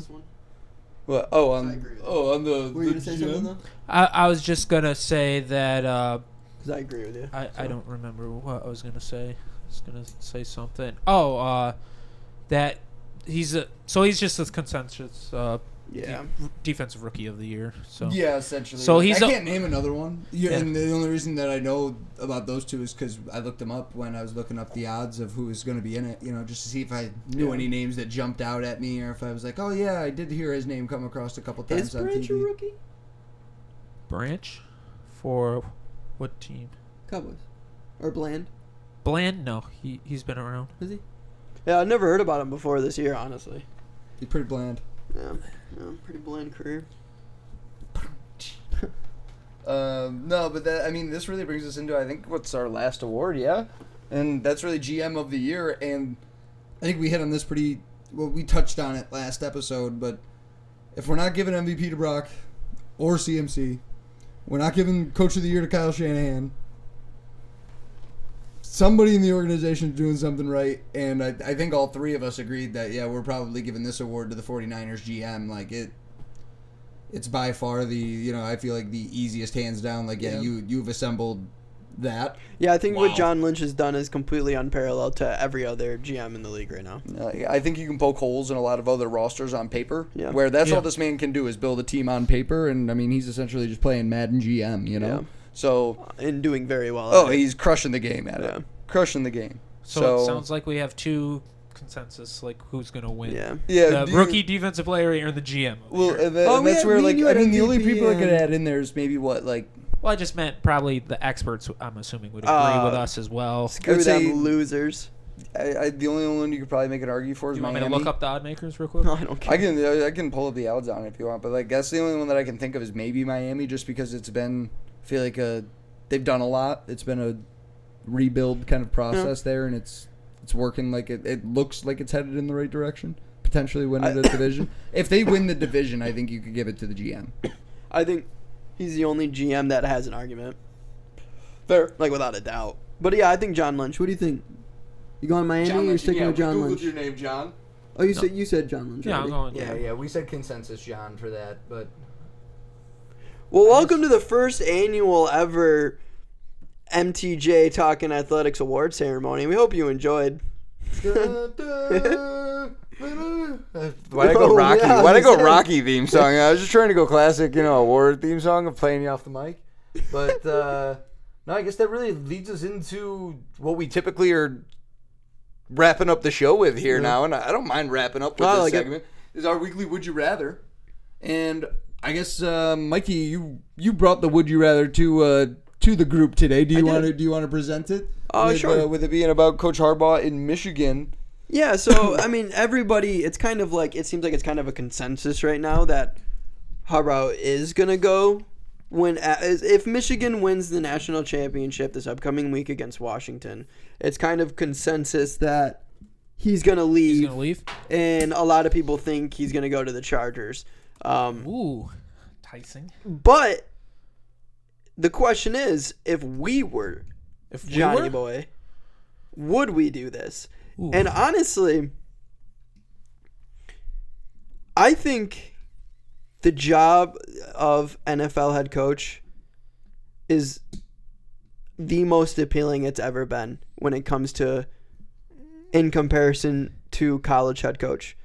What? I agree with On the. Were you gonna say something though? I was just gonna say that Because I agree with you. I don't remember what I was gonna say. I was gonna say something. Oh, that he's just a consensus defensive rookie of the year. So Yeah, essentially. So Like, he's I a- can't name another one. Yeah. And the only reason that I know about those two is because I looked them up when I was looking up the odds of who was going to be in it. Just to see if I knew any names that jumped out at me, or if I was like, oh yeah, I did hear his name come across a couple times Is on Branch a TV. rookie? Branch for what team? Cowboys or Bland? Bland? No, he's been around. Is he? Yeah, I've never heard about him before this year. Honestly. He's pretty bland. Yeah, pretty bland career. No, but this really brings us into, I think, what's our last award, yeah? And that's really GM of the year, and I think we hit on this we touched on it last episode, but if we're not giving MVP to Brock or CMC, we're not giving Coach of the Year to Kyle Shanahan, somebody in the organization is doing something right, and I think all three of us agreed that, yeah, we're probably giving this award to the 49ers GM. Like, it's by far I feel like the easiest, hands down. Like, you've assembled that. Yeah, I think what John Lynch has done is completely unparalleled to every other GM in the league right now. I think you can poke holes in a lot of other rosters on paper, where that's all this man can do is build a team on paper, and, he's essentially just playing Madden GM, Yeah. So, and doing very well. Oh, he's crushing the game at it. Crushing the game. So it sounds like we have two consensus, like who's going to win. Yeah. The rookie defensive player or the GM. Well, that's where, the only people I could add in there is maybe Well, I just meant probably the experts, I'm assuming, would agree with us as well. Screw them losers. The only one you could probably make an argument for is Miami. Miami. You want me to look up the odd makers real quick? No, I don't care. I can pull up the odds on it if you want, but that's the only one that I can think of is maybe Miami, just because it's been, I feel like they've done a lot. It's been a rebuild kind of process there, and it's working. Like it looks like it's headed in the right direction. Potentially winning the division. If they win the division, I think you could give it to the GM. I think he's the only GM that has an argument. Fair, without a doubt. But yeah, I think John Lynch. What do you think? You going Miami or you sticking with John Lynch? your name, John. Oh, you said John Lynch. Yeah, I'm going. Yeah, we said consensus John for that, but. Well, welcome to the first annual ever MTJ Talkin Athletics Award ceremony. We hope you enjoyed. Why'd I go Rocky? Why'd I go Rocky theme song? I was just trying to go classic, award theme song of playing you off the mic. But no, I guess that really leads us into What we typically are wrapping up the show with here now, and I don't mind wrapping up with this segment. Is our weekly Would You Rather, and I guess Mikey, you brought the Would You Rather to the group today. Do you want to present it? Sure. With it being about Coach Harbaugh in Michigan. Yeah, so everybody, it's kind of it seems like it's kind of a consensus right now that Harbaugh is gonna go if Michigan wins the national championship this upcoming week against Washington. It's kind of consensus that he's gonna leave. He's gonna leave, and a lot of people think he's gonna go to the Chargers. Ooh, enticing. But the question is, if we were Johnny Boy, would we do this? Ooh. And honestly, I think the job of NFL head coach is the most appealing it's ever been when it comes to, in comparison to college head coach.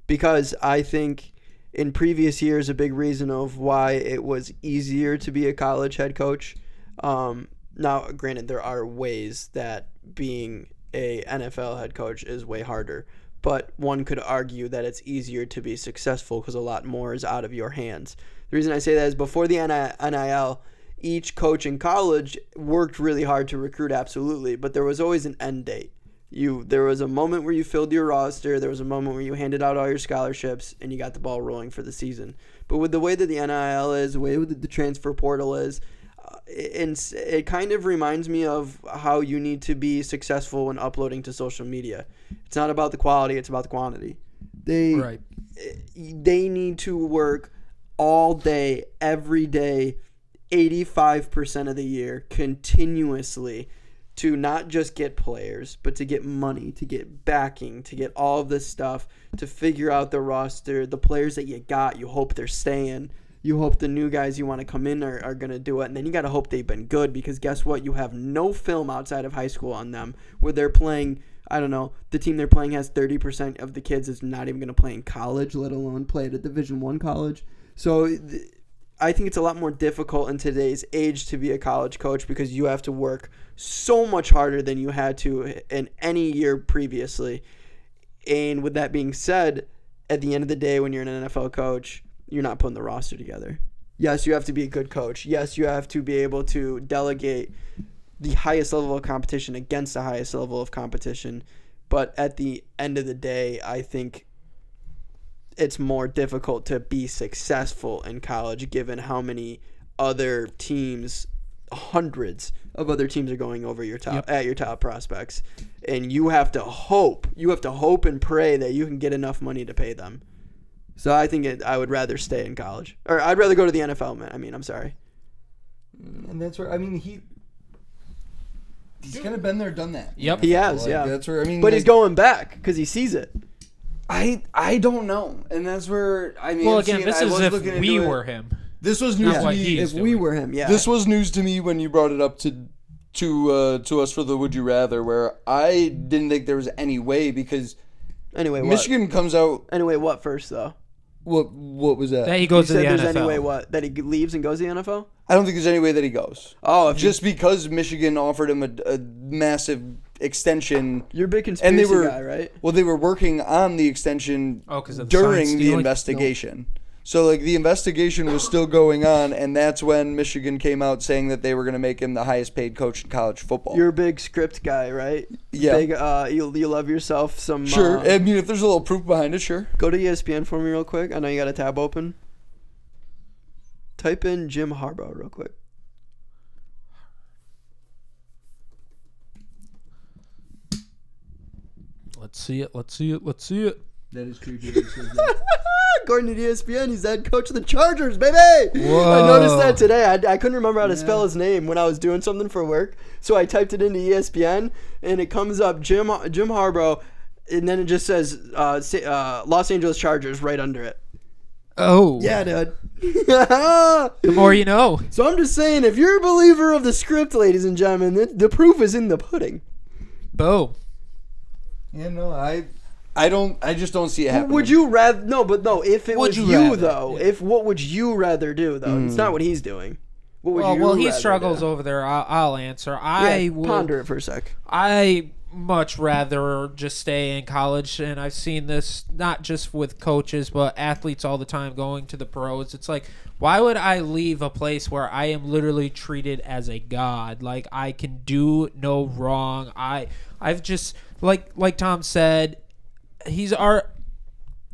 Because I think in previous years, a big reason of why it was easier to be a college head coach. Now, granted, there are ways that being a NFL head coach is way harder, but one could argue that it's easier to be successful because a lot more is out of your hands. The reason I say that is before the NIL, each coach in college worked really hard to recruit, absolutely, but there was always an end date. There was a moment where you filled your roster, there was a moment where you handed out all your scholarships, and you got the ball rolling for the season. But with the way that the NIL is, the way that the transfer portal is, it kind of reminds me of how you need to be successful when uploading to social media. It's not about the quality, it's about the quantity. They need to work all day, every day, 85% of the year, continuously, to not just get players, but to get money, to get backing, to get all of this stuff, to figure out the roster, the players that you got, you hope they're staying. You hope the new guys you want to come in are going to do it. And then you got to hope they've been good, because guess what? You have no film outside of high school on them where they're playing, I don't know, the team they're playing has 30% of the kids is not even going to play in college, let alone play at a Division I college. So I think it's a lot more difficult in today's age to be a college coach because you have to work so much harder than you had to in any year previously. And with that being said, at the end of the day, when you're an NFL coach, you're not putting the roster together. Yes, you have to be a good coach. Yes, you have to be able to delegate the highest level of competition against the highest level of competition. But at the end of the day, I think it's more difficult to be successful in college given how many other teams, hundreds of other teams are going over your top prospects, and you have to hope and pray that you can get enough money to pay them. So I think I would rather stay in college, or I'd rather go to the NFL. Man, I mean, I'm sorry. And that's where he's kind of been there, done that. Yep, he has. Like, yeah, that's where but he's going back because he sees it. I don't know, and that's where Well, again, this is if we were him. This was news Not to what me. he's If we doing. were him, yeah. This was news to me when you brought it up to us for the Would You Rather, where I didn't think there was any way because Anyway, what? Michigan comes out. Anyway, what first though? What was that? That he You goes to said the there's NFL. any way what that he leaves and goes to the NFL? I don't think there's any way that he goes. Oh, if Just because Michigan offered him a massive extension. you're a big conspiracy and they were guy, right? Well, they were working on the extension 'Cause of the sign during the stealing? investigation. So like the investigation was still going on, and that's when Michigan came out saying that they were going to make him the highest paid coach in college football. You're a big script guy, right? Yeah. Big, you love yourself some. Sure. I mean, if there's a little proof behind it, sure. Go to ESPN for me real quick. I know you got a tab open. Type in Jim Harbaugh real quick. Let's see it. Let's see it. Let's see it. That is creepy. According to ESPN, he's the head coach of the Chargers, baby. Whoa. I noticed that today. I couldn't remember how to spell his name when I was doing something for work, so I typed it into ESPN, and it comes up Jim Harbaugh, and then it just says Los Angeles Chargers right under it. Oh. Yeah, dude. The more you know. So I'm just saying, if you're a believer of the script, ladies and gentlemen, the proof is in the pudding. Boom. Yeah, no, I just don't see it happening. Would you rather? No, if it Would was you you, rather? though, what would you rather do though? It's not what he's doing. What would you Well, he rather struggles do? over there. I'll answer. Yeah, I would ponder it for a sec. I much rather just stay in college, and I've seen this not just with coaches but athletes all the time going to the pros. It's like, why would I leave a place where I am literally treated as a god? Like, I can do no wrong. I've just like Tom said, he's our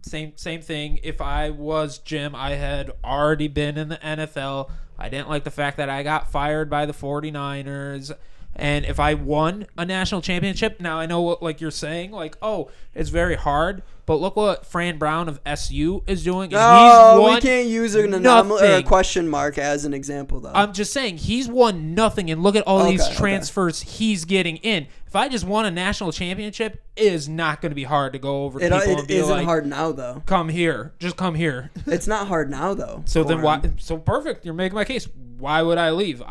same thing. If I was Jim, I had already been in the NFL. I didn't like the fact that I got fired by the 49ers. And if I won a national championship, now I know what, like you're saying, like, oh, it's very hard. But look what Fran Brown of SU is doing. And No, he's won we can't use an anomaly or a nothing. question mark as an example, though. I'm just saying he's won nothing, and look at all these Okay. transfers he's getting in. If I just won a national championship, it is not going to be hard to go over people and it be isn't like, hard now, though. come here, just come here. It's not hard now, though. So then for why? him. So perfect. You're making my case. Why would I leave?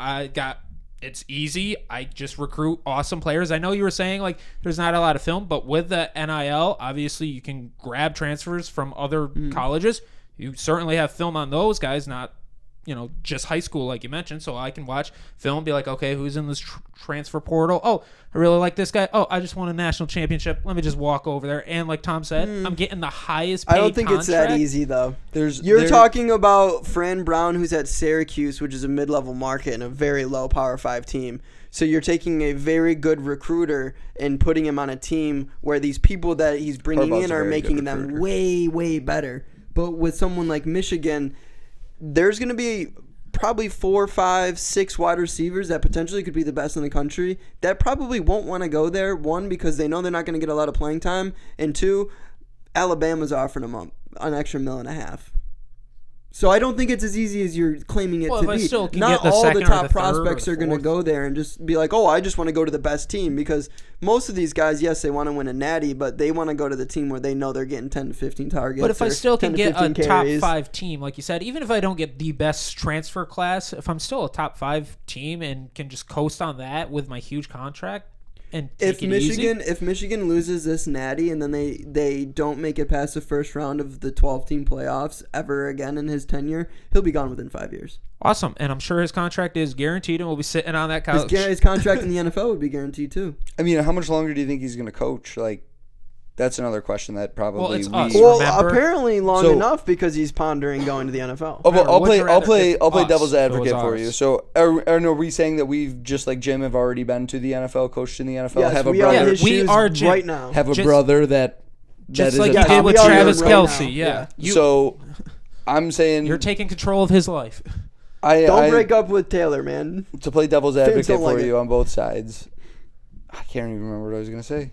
It's easy. I just recruit awesome players. I know you were saying like there's not a lot of film, but with the NIL, obviously you can grab transfers from other colleges. You certainly have film on those guys, not just high school like you mentioned. So I can watch film and be like, okay, who's in this transfer portal? Oh, I really like this guy. Oh, I just won a national championship. Let me just walk over there. And like Tom said, I'm getting the highest paid I don't think it's that contract. easy, though. There's You're talking about Fran Brown, who's at Syracuse, which is a mid-level market and a very low Power 5 team. So you're taking a very good recruiter and putting him on a team where these people that he's bringing Harbaugh's in a are very making good them recruiter. way, way better. But with someone like Michigan, there's going to be probably 4, 5, 6 wide receivers that potentially could be the best in the country that probably won't want to go there. One, because they know they're not going to get a lot of playing time. And two, Alabama's offering them an extra $1.5 million. So I don't think it's as easy as you're claiming it Well, to if I be. still can Not get the all second the or top the third or prospects the are going to fourth. go there and just be like, oh, I just want to go to the best team, because most of these guys, yes, they want to win a natty, but they want to go to the team where they know they're getting 10 to 15 targets. But if I or still 10 can to get a 15 top carries. 5 team, like you said, even if I don't get the best transfer class, if I'm still a top 5 team and can just coast on that with my huge contract and If take it easy, Michigan loses this natty and then they don't make it past the first round of the 12-team playoffs ever again in his tenure, he'll be gone within 5 years. awesome. And I'm sure his contract is guaranteed and we'll be sitting on that couch. His contract in the NFL would be guaranteed too. I mean, how much longer do you think he's going to coach? Like, that's another question that probably Well, it's we. us. Well, Remember? apparently long So- enough, because he's pondering going to the NFL. Oh, but I'll play devil's us, advocate if it was for you. ours. So, are we saying that we've just like Jim have already been to the NFL, coached in the NFL, Yes, have a we are in brother, his We shoes are Jim. right now. have a Just- brother that just is like a you Yeah, did top with we are Travis right Kelce. now. Yeah. Yeah. You, So, I'm saying you're taking control of his life. Don't break up with Taylor, man. To play devil's Fans advocate don't for like you it. on both sides. I can't even remember what I was going to say.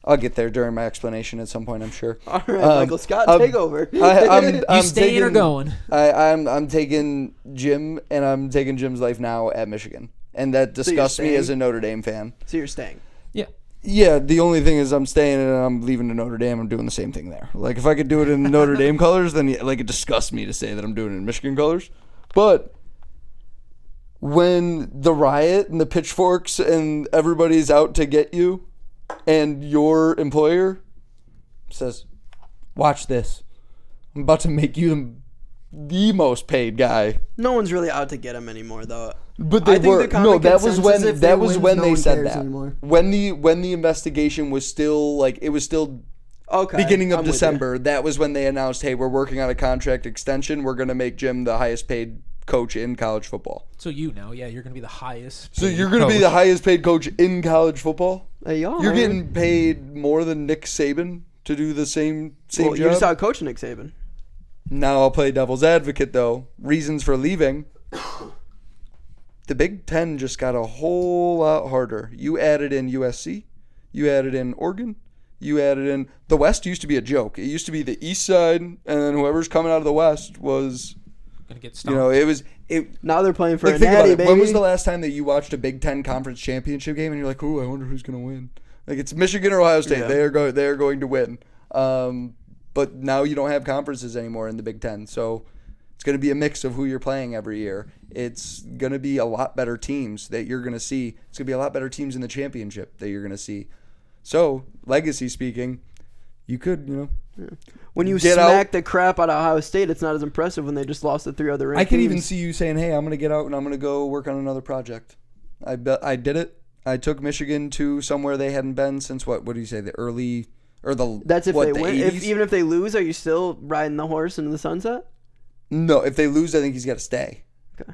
I'll get there during my explanation at some point, I'm sure. All right, Michael Scott, take over. You staying or going? I'm taking Jim, and I'm taking Jim's life now at Michigan. And that disgusts me as a Notre Dame fan. So you're staying. Yeah. Yeah, the only thing is I'm staying and I'm leaving to Notre Dame. I'm doing the same thing there. Like, if I could do it in Notre Dame colors, then like it disgusts me to say that I'm doing it in Michigan colors. But when the riot and the pitchforks and everybody's out to get you, and your employer says, "Watch this. I'm about to make you the most paid guy." No one's really out to get him anymore, though. But they I think were. the common No, that was consensus, when if they win, no they one said cares that. anymore. When the investigation was still like it was still beginning of I'm with December. That was when they announced, "Hey, we're working on a contract extension. We're going to make Jim the highest paid coach in college football." So you're going to be the highest. So you're going to be the highest paid coach in college football. You're getting paid more than Nick Saban to do the same Well, job. you just out coaching Nick Saban. Now I'll play devil's advocate though. Reasons for leaving. The Big Ten just got a whole lot harder. You added in USC, you added in Oregon, you added in the West. Used to be a joke. It used to be the East side, and then whoever's coming out of the West was Gonna get stomped. Now they're playing for a think about natty, it. baby. When was the last time that you watched a Big Ten conference championship game and you're like, "Ooh, I wonder who's gonna win"? Like it's Michigan or Ohio State. Yeah. They are going to win. But now you don't have conferences anymore in the Big Ten, so it's going to be a mix of who you're playing every year. It's going to be a lot better teams that you're going to see. It's going to be a lot better teams in the championship that you're going to see. So, legacy speaking, you could, When you get smack out. the crap out of Ohio State, it's not as impressive when they just lost to 3 other ranked I could even teams. see you saying, "Hey, I'm going to get out and I'm going to go work on another project." I did it. I took Michigan to somewhere they hadn't been since what do you say, the early or the That's if what, they the win. 80s? Even if they lose, are you still riding the horse into the sunset? No, if they lose, I think he's got to stay. Okay.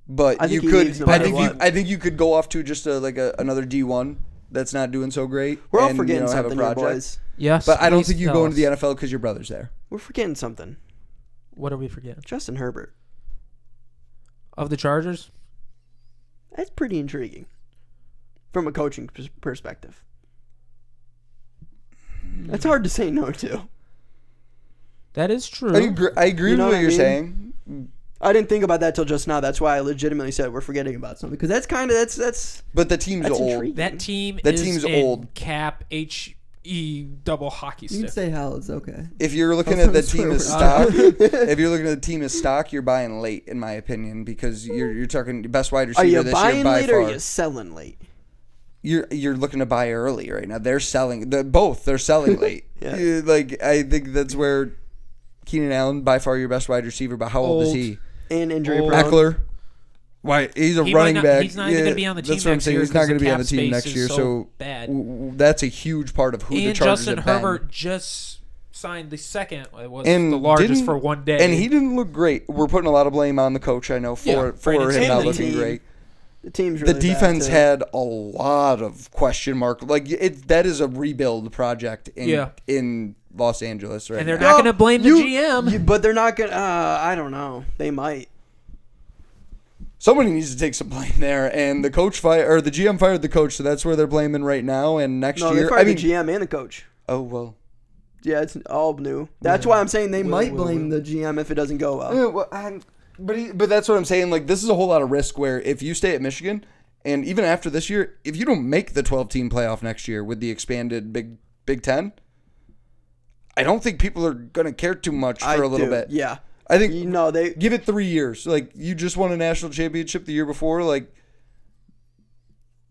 But I you think he could. leaves no I matter think what. I think you could go off to just another D1 that's not doing so great. We're all and, forgetting have a something here, project. boys. Yes. But I don't please think you tell go into the us. NFL because your brother's there. We're forgetting something. What are we forgetting? Justin Herbert. Of the Chargers? That's pretty intriguing from a coaching perspective. That's hard to say no to. That is true. I agree You know with what what I you're mean? saying. I didn't think about that till just now. That's why I legitimately said we're forgetting about something, because that's kind of that's But the team's That's old. intriguing. That team That is team's in old. cap HE double hockey You can stick. say hell, it's okay. If you're looking I'll at the swear team as word. stock, if you're looking at the team as stock, you're buying late, in my opinion, because you're talking best wide Are receiver you this buying year by late or far. are you selling late? You're looking to buy early right now. They're selling. They're selling late. Yeah. I think that's where Keenan Allen, by far your best wide receiver, but how old is Old. he? And injury Old. prone. Eckler. Why he's a He running might not- back. he's not even gonna be on the team That's what I'm next saying. year He's not 'cause going to the be on the cap team space next is year. so So bad. That's a huge part of who the And Chargers Justin have been. Herbert just signed the second. It was And the largest didn't- for one day. And he didn't look great. We're putting a lot of blame on the coach, I know, Yeah, for Brandon him not Staley. looking Team. great. The team's The really defense bad, too. had a lot of question mark. Like that is a rebuild project in Los Angeles right And they're now. not going to blame the GM. But they're not gonna. I don't know. They might. Somebody needs to take some blame there, and the GM fired the coach, so that's where they're blaming right now. And next No, year, they fired the GM and the coach. oh well. Yeah, it's all new. That's why I'm saying they might blame the GM if it doesn't go well. Yeah, well, but that's what I'm saying. Like, this is a whole lot of risk where if you stay at Michigan, and even after this year, if you don't make the 12-team playoff next year with the expanded Big Ten, I don't think people are going to care too much for a little bit. Yeah. I think they give it 3 years. Like, you just won a national championship the year before. Like,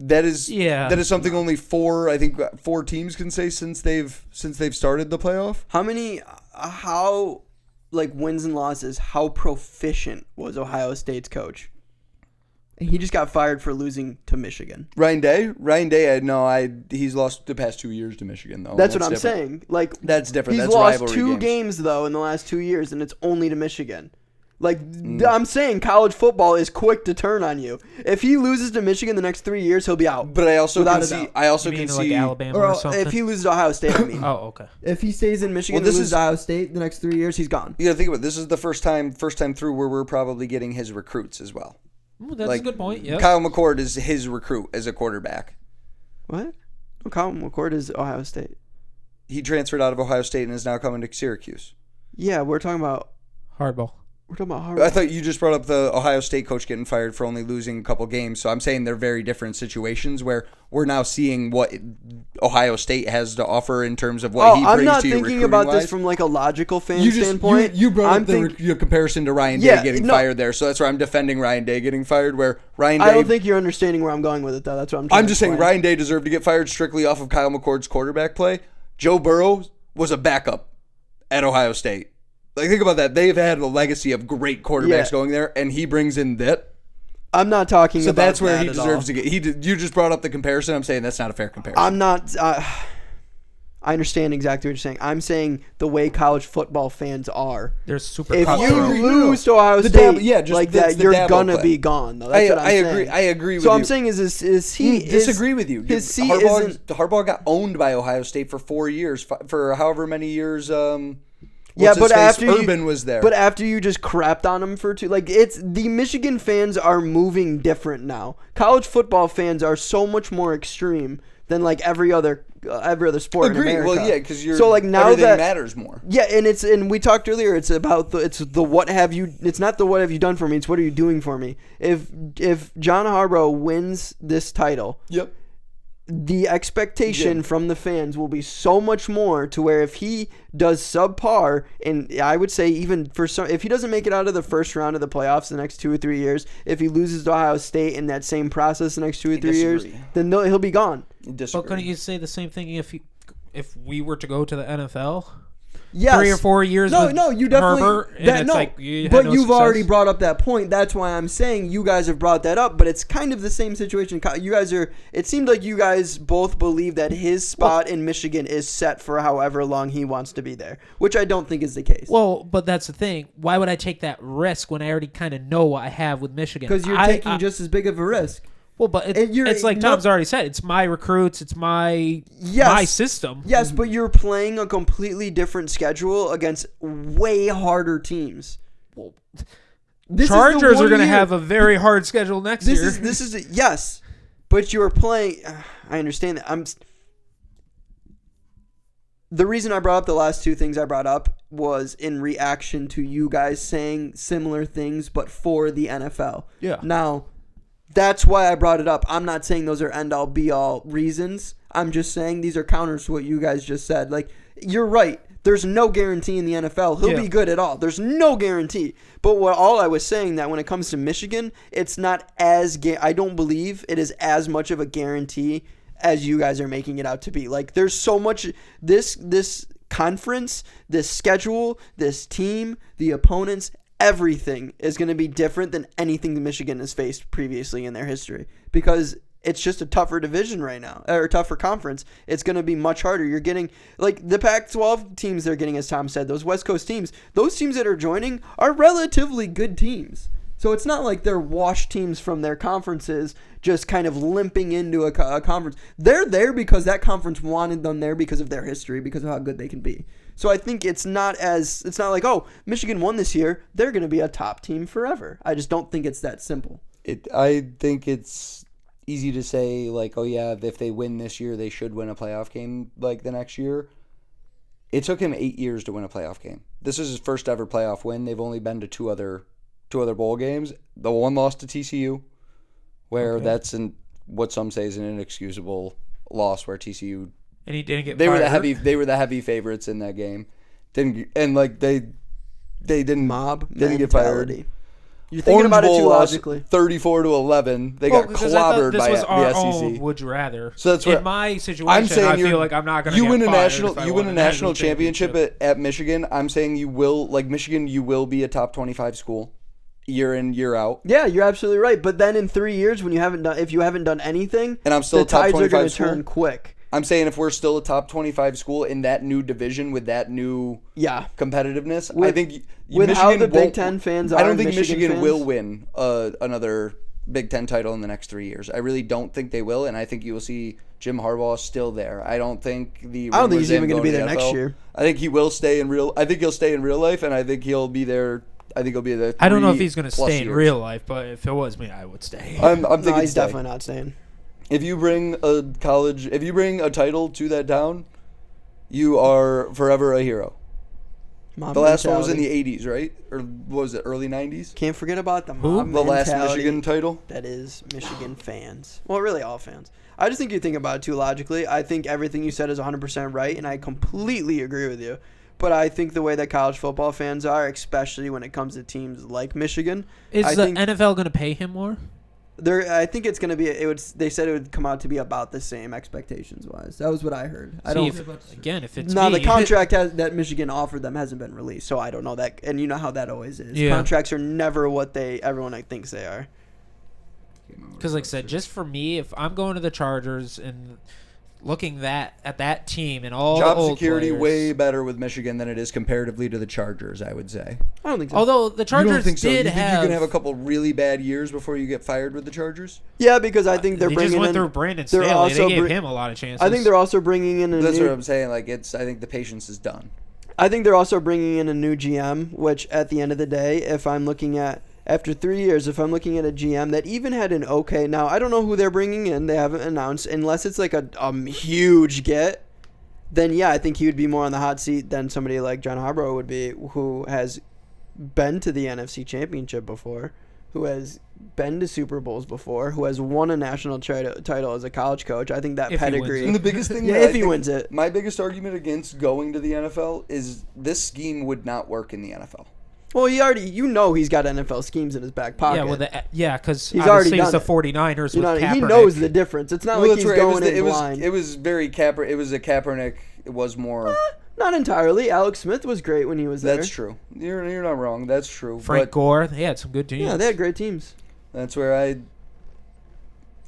that is something only four teams can say since they've started the playoff. how wins and losses, how proficient was Ohio State's coach? He just got fired for losing to Michigan. Ryan Day, he's lost the past 2 years to Michigan though. That's what I'm different. saying. Like, That's different. He's That's lost rivalry 2 games. games though in the last 2 years, and it's only to Michigan. Like, I'm saying college football is quick to turn on you. If he loses to Michigan the next 3 years, he'll be out. But I also Without can a see. doubt. I also You can mean see. like Alabama Or or something? if he loses to Ohio State, I mean. Oh, okay. If he stays in Michigan Well, this and loses is- to Ohio State the next 3 years, he's gone. You got to think about it. This is the first time through where we're probably getting his recruits as well. Ooh, that's Like, a good point. Yeah. Kyle McCord is his recruit as a quarterback. What? Well, Colin McCord is Ohio State. He transferred out of Ohio State and is now coming to Syracuse. Yeah, we're talking about Hardball. Harbaugh. I thought you just brought up the Ohio State coach getting fired for only losing a couple games. So I'm saying they're very different situations where we're now seeing what Ohio State has to offer in terms of what he brings I'm not to you thinking about this recruiting-wise. from like a logical fan You just standpoint. you brought I'm up the your comparison to Ryan Day Yeah, getting no. fired there, so that's why I'm defending Ryan Day getting fired. Where Ryan Day, I don't think you're understanding where I'm going with it, though. That's what I'm trying I'm to just saying explain. Ryan Day deserved to get fired strictly off of Kyle McCord's quarterback play. Joe Burrow was a backup at Ohio State. Like, think about that. They've had a legacy of great quarterbacks Yeah. going there, and he brings in that. I'm not talking So about that's where that he at deserves all. to get. You just brought up the comparison. I'm saying that's not a fair comparison. I'm not. I understand exactly what you're saying. I'm saying the way college football fans are. They're super If cutthroat. you lose to Ohio The State Dabo- yeah, just like the- that, the you're Dabo gonna play. be gone. Though. That's what I'm saying. agree. I agree with So you. I'm saying is he disagree with you. His seat Harbaugh, isn't. Harbaugh got owned by Ohio State for 4 years, for however many years. Yeah, but after Urban was there. But after you just crapped on him for it's the Michigan fans are moving different now. College football fans are so much more extreme than like every other sport agree. in America. Well, yeah, because you're so like now everything that matters more. Yeah, and we talked earlier. It's about the what have you. It's not the what have you done for me. It's what are you doing for me. If John Harbaugh wins this title, Yep. the expectation from the fans will be so much more to where if he does subpar, and I would say even for some, if he doesn't make it out of the first round of the playoffs the next 2 or 3 years, if he loses to Ohio State in that same process the next 2 or 3 years, then he'll be gone. But couldn't you say the same thing if we were to go to the NFL? Yes. 3 or 4 years with you definitely. Herbert, and it's like you had but no you've success. already brought up that point. That's why I'm saying you guys have brought that up. But it's kind of the same situation. You guys are. It seemed like you guys both believe that his spot in Michigan is set for however long he wants to be there, which I don't think is the case. Well, but that's the thing. Why would I take that risk when I already kind of know what I have with Michigan? Because you're taking just as big of a risk. Well, but it's like Tom's already said. It's my recruits. It's my system. Yes, but you're playing a completely different schedule against way harder teams. Well, This Chargers is the are going to 1 year- have a very hard schedule next year. This is yes, but you're playing. I understand that. The reason I brought up the last two things I brought up was in reaction to you guys saying similar things, but for the NFL. Yeah. Now, that's why I brought it up. I'm not saying those are end all be all reasons. I'm just saying these are counters to what you guys just said. Like, you're right. There's no guarantee in the NFL he'll be good at all. There's no guarantee. But all I was saying that when it comes to Michigan, it's not as I don't believe it is as much of a guarantee as you guys are making it out to be. Like, there's so much this conference, this schedule, this team, the opponents, everything is going to be different than anything that Michigan has faced previously in their history because it's just a tougher division right now, or a tougher conference. It's going to be much harder. You're getting, like, the Pac-12 teams they're getting, as Tom said, those West Coast teams, those teams that are joining are relatively good teams. So it's not like they're washed teams from their conferences just kind of limping into a conference. They're there because that conference wanted them there because of their history, because of how good they can be. So I think it's not like, oh, Michigan won this year, they're going to be a top team forever. I just don't think it's that simple. I think it's easy to say, like, oh yeah, if they win this year, they should win a playoff game like the next year. It took him 8 years to win a playoff game. This is his first ever playoff win. They've only been to two other bowl games. The one loss to TCU, where that's what some say is an inexcusable loss, where TCU and he didn't get they fired. were the heavy favorites in that game. They didn't get fired. You're thinking about it too lost logically. 34-11. They got clobbered by this was our the SEC. own would you rather. So that's what in my situation, I'm saying. I feel like I'm not going to You get win a fired national. if I You won win a a national championship at Michigan. I'm saying you will, like Michigan. You will be a top 25 school, year in, year out. Yeah, you're absolutely right. But then in 3 years, if you haven't done anything, And I'm still the a top tides are 25 going to school. turn quick. I'm saying if we're still a top 25 school in that new division with that new competitiveness, I think with Michigan how the Big won't- Ten fans are. I don't think Michigan fans, will win another Big Ten title in the next 3 years. I really don't think they will, and I think you will see Jim Harbaugh still there. I don't think I don't think he's even going to be there next year. I think he will stay in real. I think he'll stay in real life, and I think he'll be there. I think he'll be there. I don't know if he's going to stay in years. real life, but if it was me, I would stay. I'm thinking No, he's stay. definitely not staying. If you bring a title to that town, you are forever a hero. Mob The last one was in mentality. the 80s, right? Or what was it, early 90s? Can't forget about the Who? mob The last mentality Michigan title? that is Michigan fans. Well, really all fans. I just think you think about it too logically. I think everything you said is 100% right, and I completely agree with you. But I think the way that college football fans are, especially when it comes to teams like Michigan, Is I the think NFL going to pay him more? I think it's going to be. They said it would come out to be about the same expectations wise. That was what I heard. I See, don't. if it's No, me, the contract that Michigan offered them hasn't been released, so I don't know that. And you know how that always is. Yeah. Contracts are never what everyone thinks they are. Because, like I said, just for me, if I'm going to the Chargers and looking at that team and all Job the old security players, way better with Michigan than it is comparatively to the Chargers, I would say. I don't think so. Although the You Chargers don't think so? did You think have, you can have a couple really bad years before you get fired with the Chargers? Yeah, because I think they're they bringing just went in. through Brandon they're Staley. also They gave bring- him a lot of chances. I think they're also bringing in a That's new. what I'm saying. Like I think the patience is done. I think they're also bringing in a new GM, which at the end of the day, if I'm looking at after 3 years, if I'm looking at a GM that even had an okay, now I don't know who they're bringing in. They haven't announced unless it's like a huge get. Then yeah, I think he would be more on the hot seat than somebody like John Harbaugh would be, who has been to the NFC Championship before, who has been to Super Bowls before, who has won a national title as a college coach. I think that If he wins pedigree. it. And the biggest thing, Yeah, that if I he think- wins it. my biggest argument against going to the NFL is this scheme would not work in the NFL. Well, he's got NFL schemes in his back pocket. because He's already obviously it's done the 49ers You know, with he Kaepernick. knows the difference. It's not Well, like that's he's right. going in It blind. was very It was a Kaepernick. It was more. Not entirely. Alex Smith was great when he was there. That's true. You're not wrong. That's true. Frank but Gore, they had some good teams. Yeah, they had great teams. that's where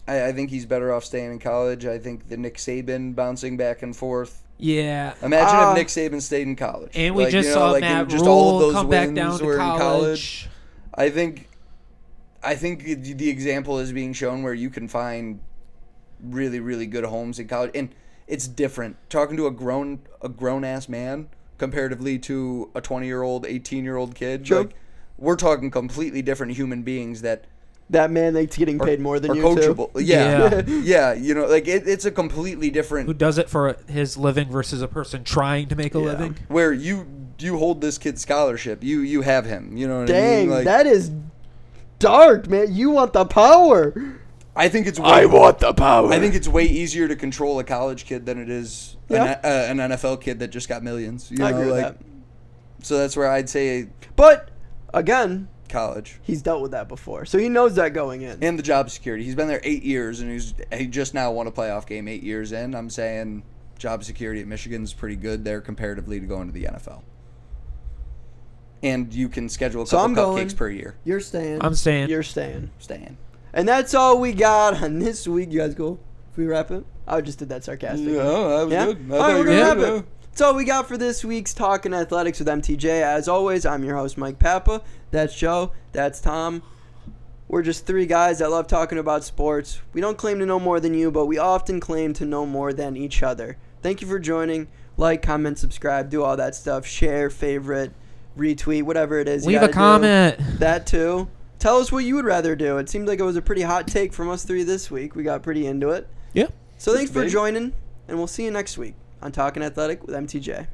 I think he's better off staying in college. I think the Nick Saban bouncing back and forth. Yeah. Imagine if Nick Saban stayed in college. And we Like, just you know, saw like, Matt just all of Rule those come back wins down to were in college. I think the example is being shown where you can find really, really good homes in college, and it's different. Talking to a grown ass man comparatively to a 20-year-old, 18-year-old kid. Sure. Like, we're talking completely different human beings that That man that's getting are, paid more than are you coachable. too. Yeah, yeah. You know, like it's a completely different. Who does it for his living versus a person trying to make a living? Where you hold this kid's scholarship, you have him. You know what I Dang, mean? Like, that is dark, man. You want the power. I think it's. I want the power. I think it's way easier to control a college kid than it is Yeah. an NFL kid that just got millions. You I know, agree with like, that. So that's where I'd say But again, college he's dealt with that before, so he knows that going in. and the job security. He's been there 8 years, and he just now won a playoff game 8 years in. I'm saying job security at Michigan is pretty good there comparatively to going to the NFL. And you can schedule a So couple I'm cupcakes going. per year. You're staying. I'm staying. You're staying. Staying. And that's all we got on this week. You guys cool? If we wrap it? I just did that sarcastically. Yeah, that was Yeah? good. I All thought right, we're you going to were wrap good, it. That's all we got for this week's Talkin' Athletics with MTJ. As always, I'm your host, Mike Papa. That's Joe. That's Tom. We're just three guys that love talking about sports. We don't claim to know more than you, but we often claim to know more than each other. Thank you for joining. Like, comment, subscribe, do all that stuff. Share, favorite, retweet, whatever it is. you Leave a gotta do. comment. That too. Tell us what you would rather do. It seemed like it was a pretty hot take from us three this week. We got pretty into it. Yeah. So thanks for big. joining, and we'll see you next week on Talkin' Athletic with MTJ.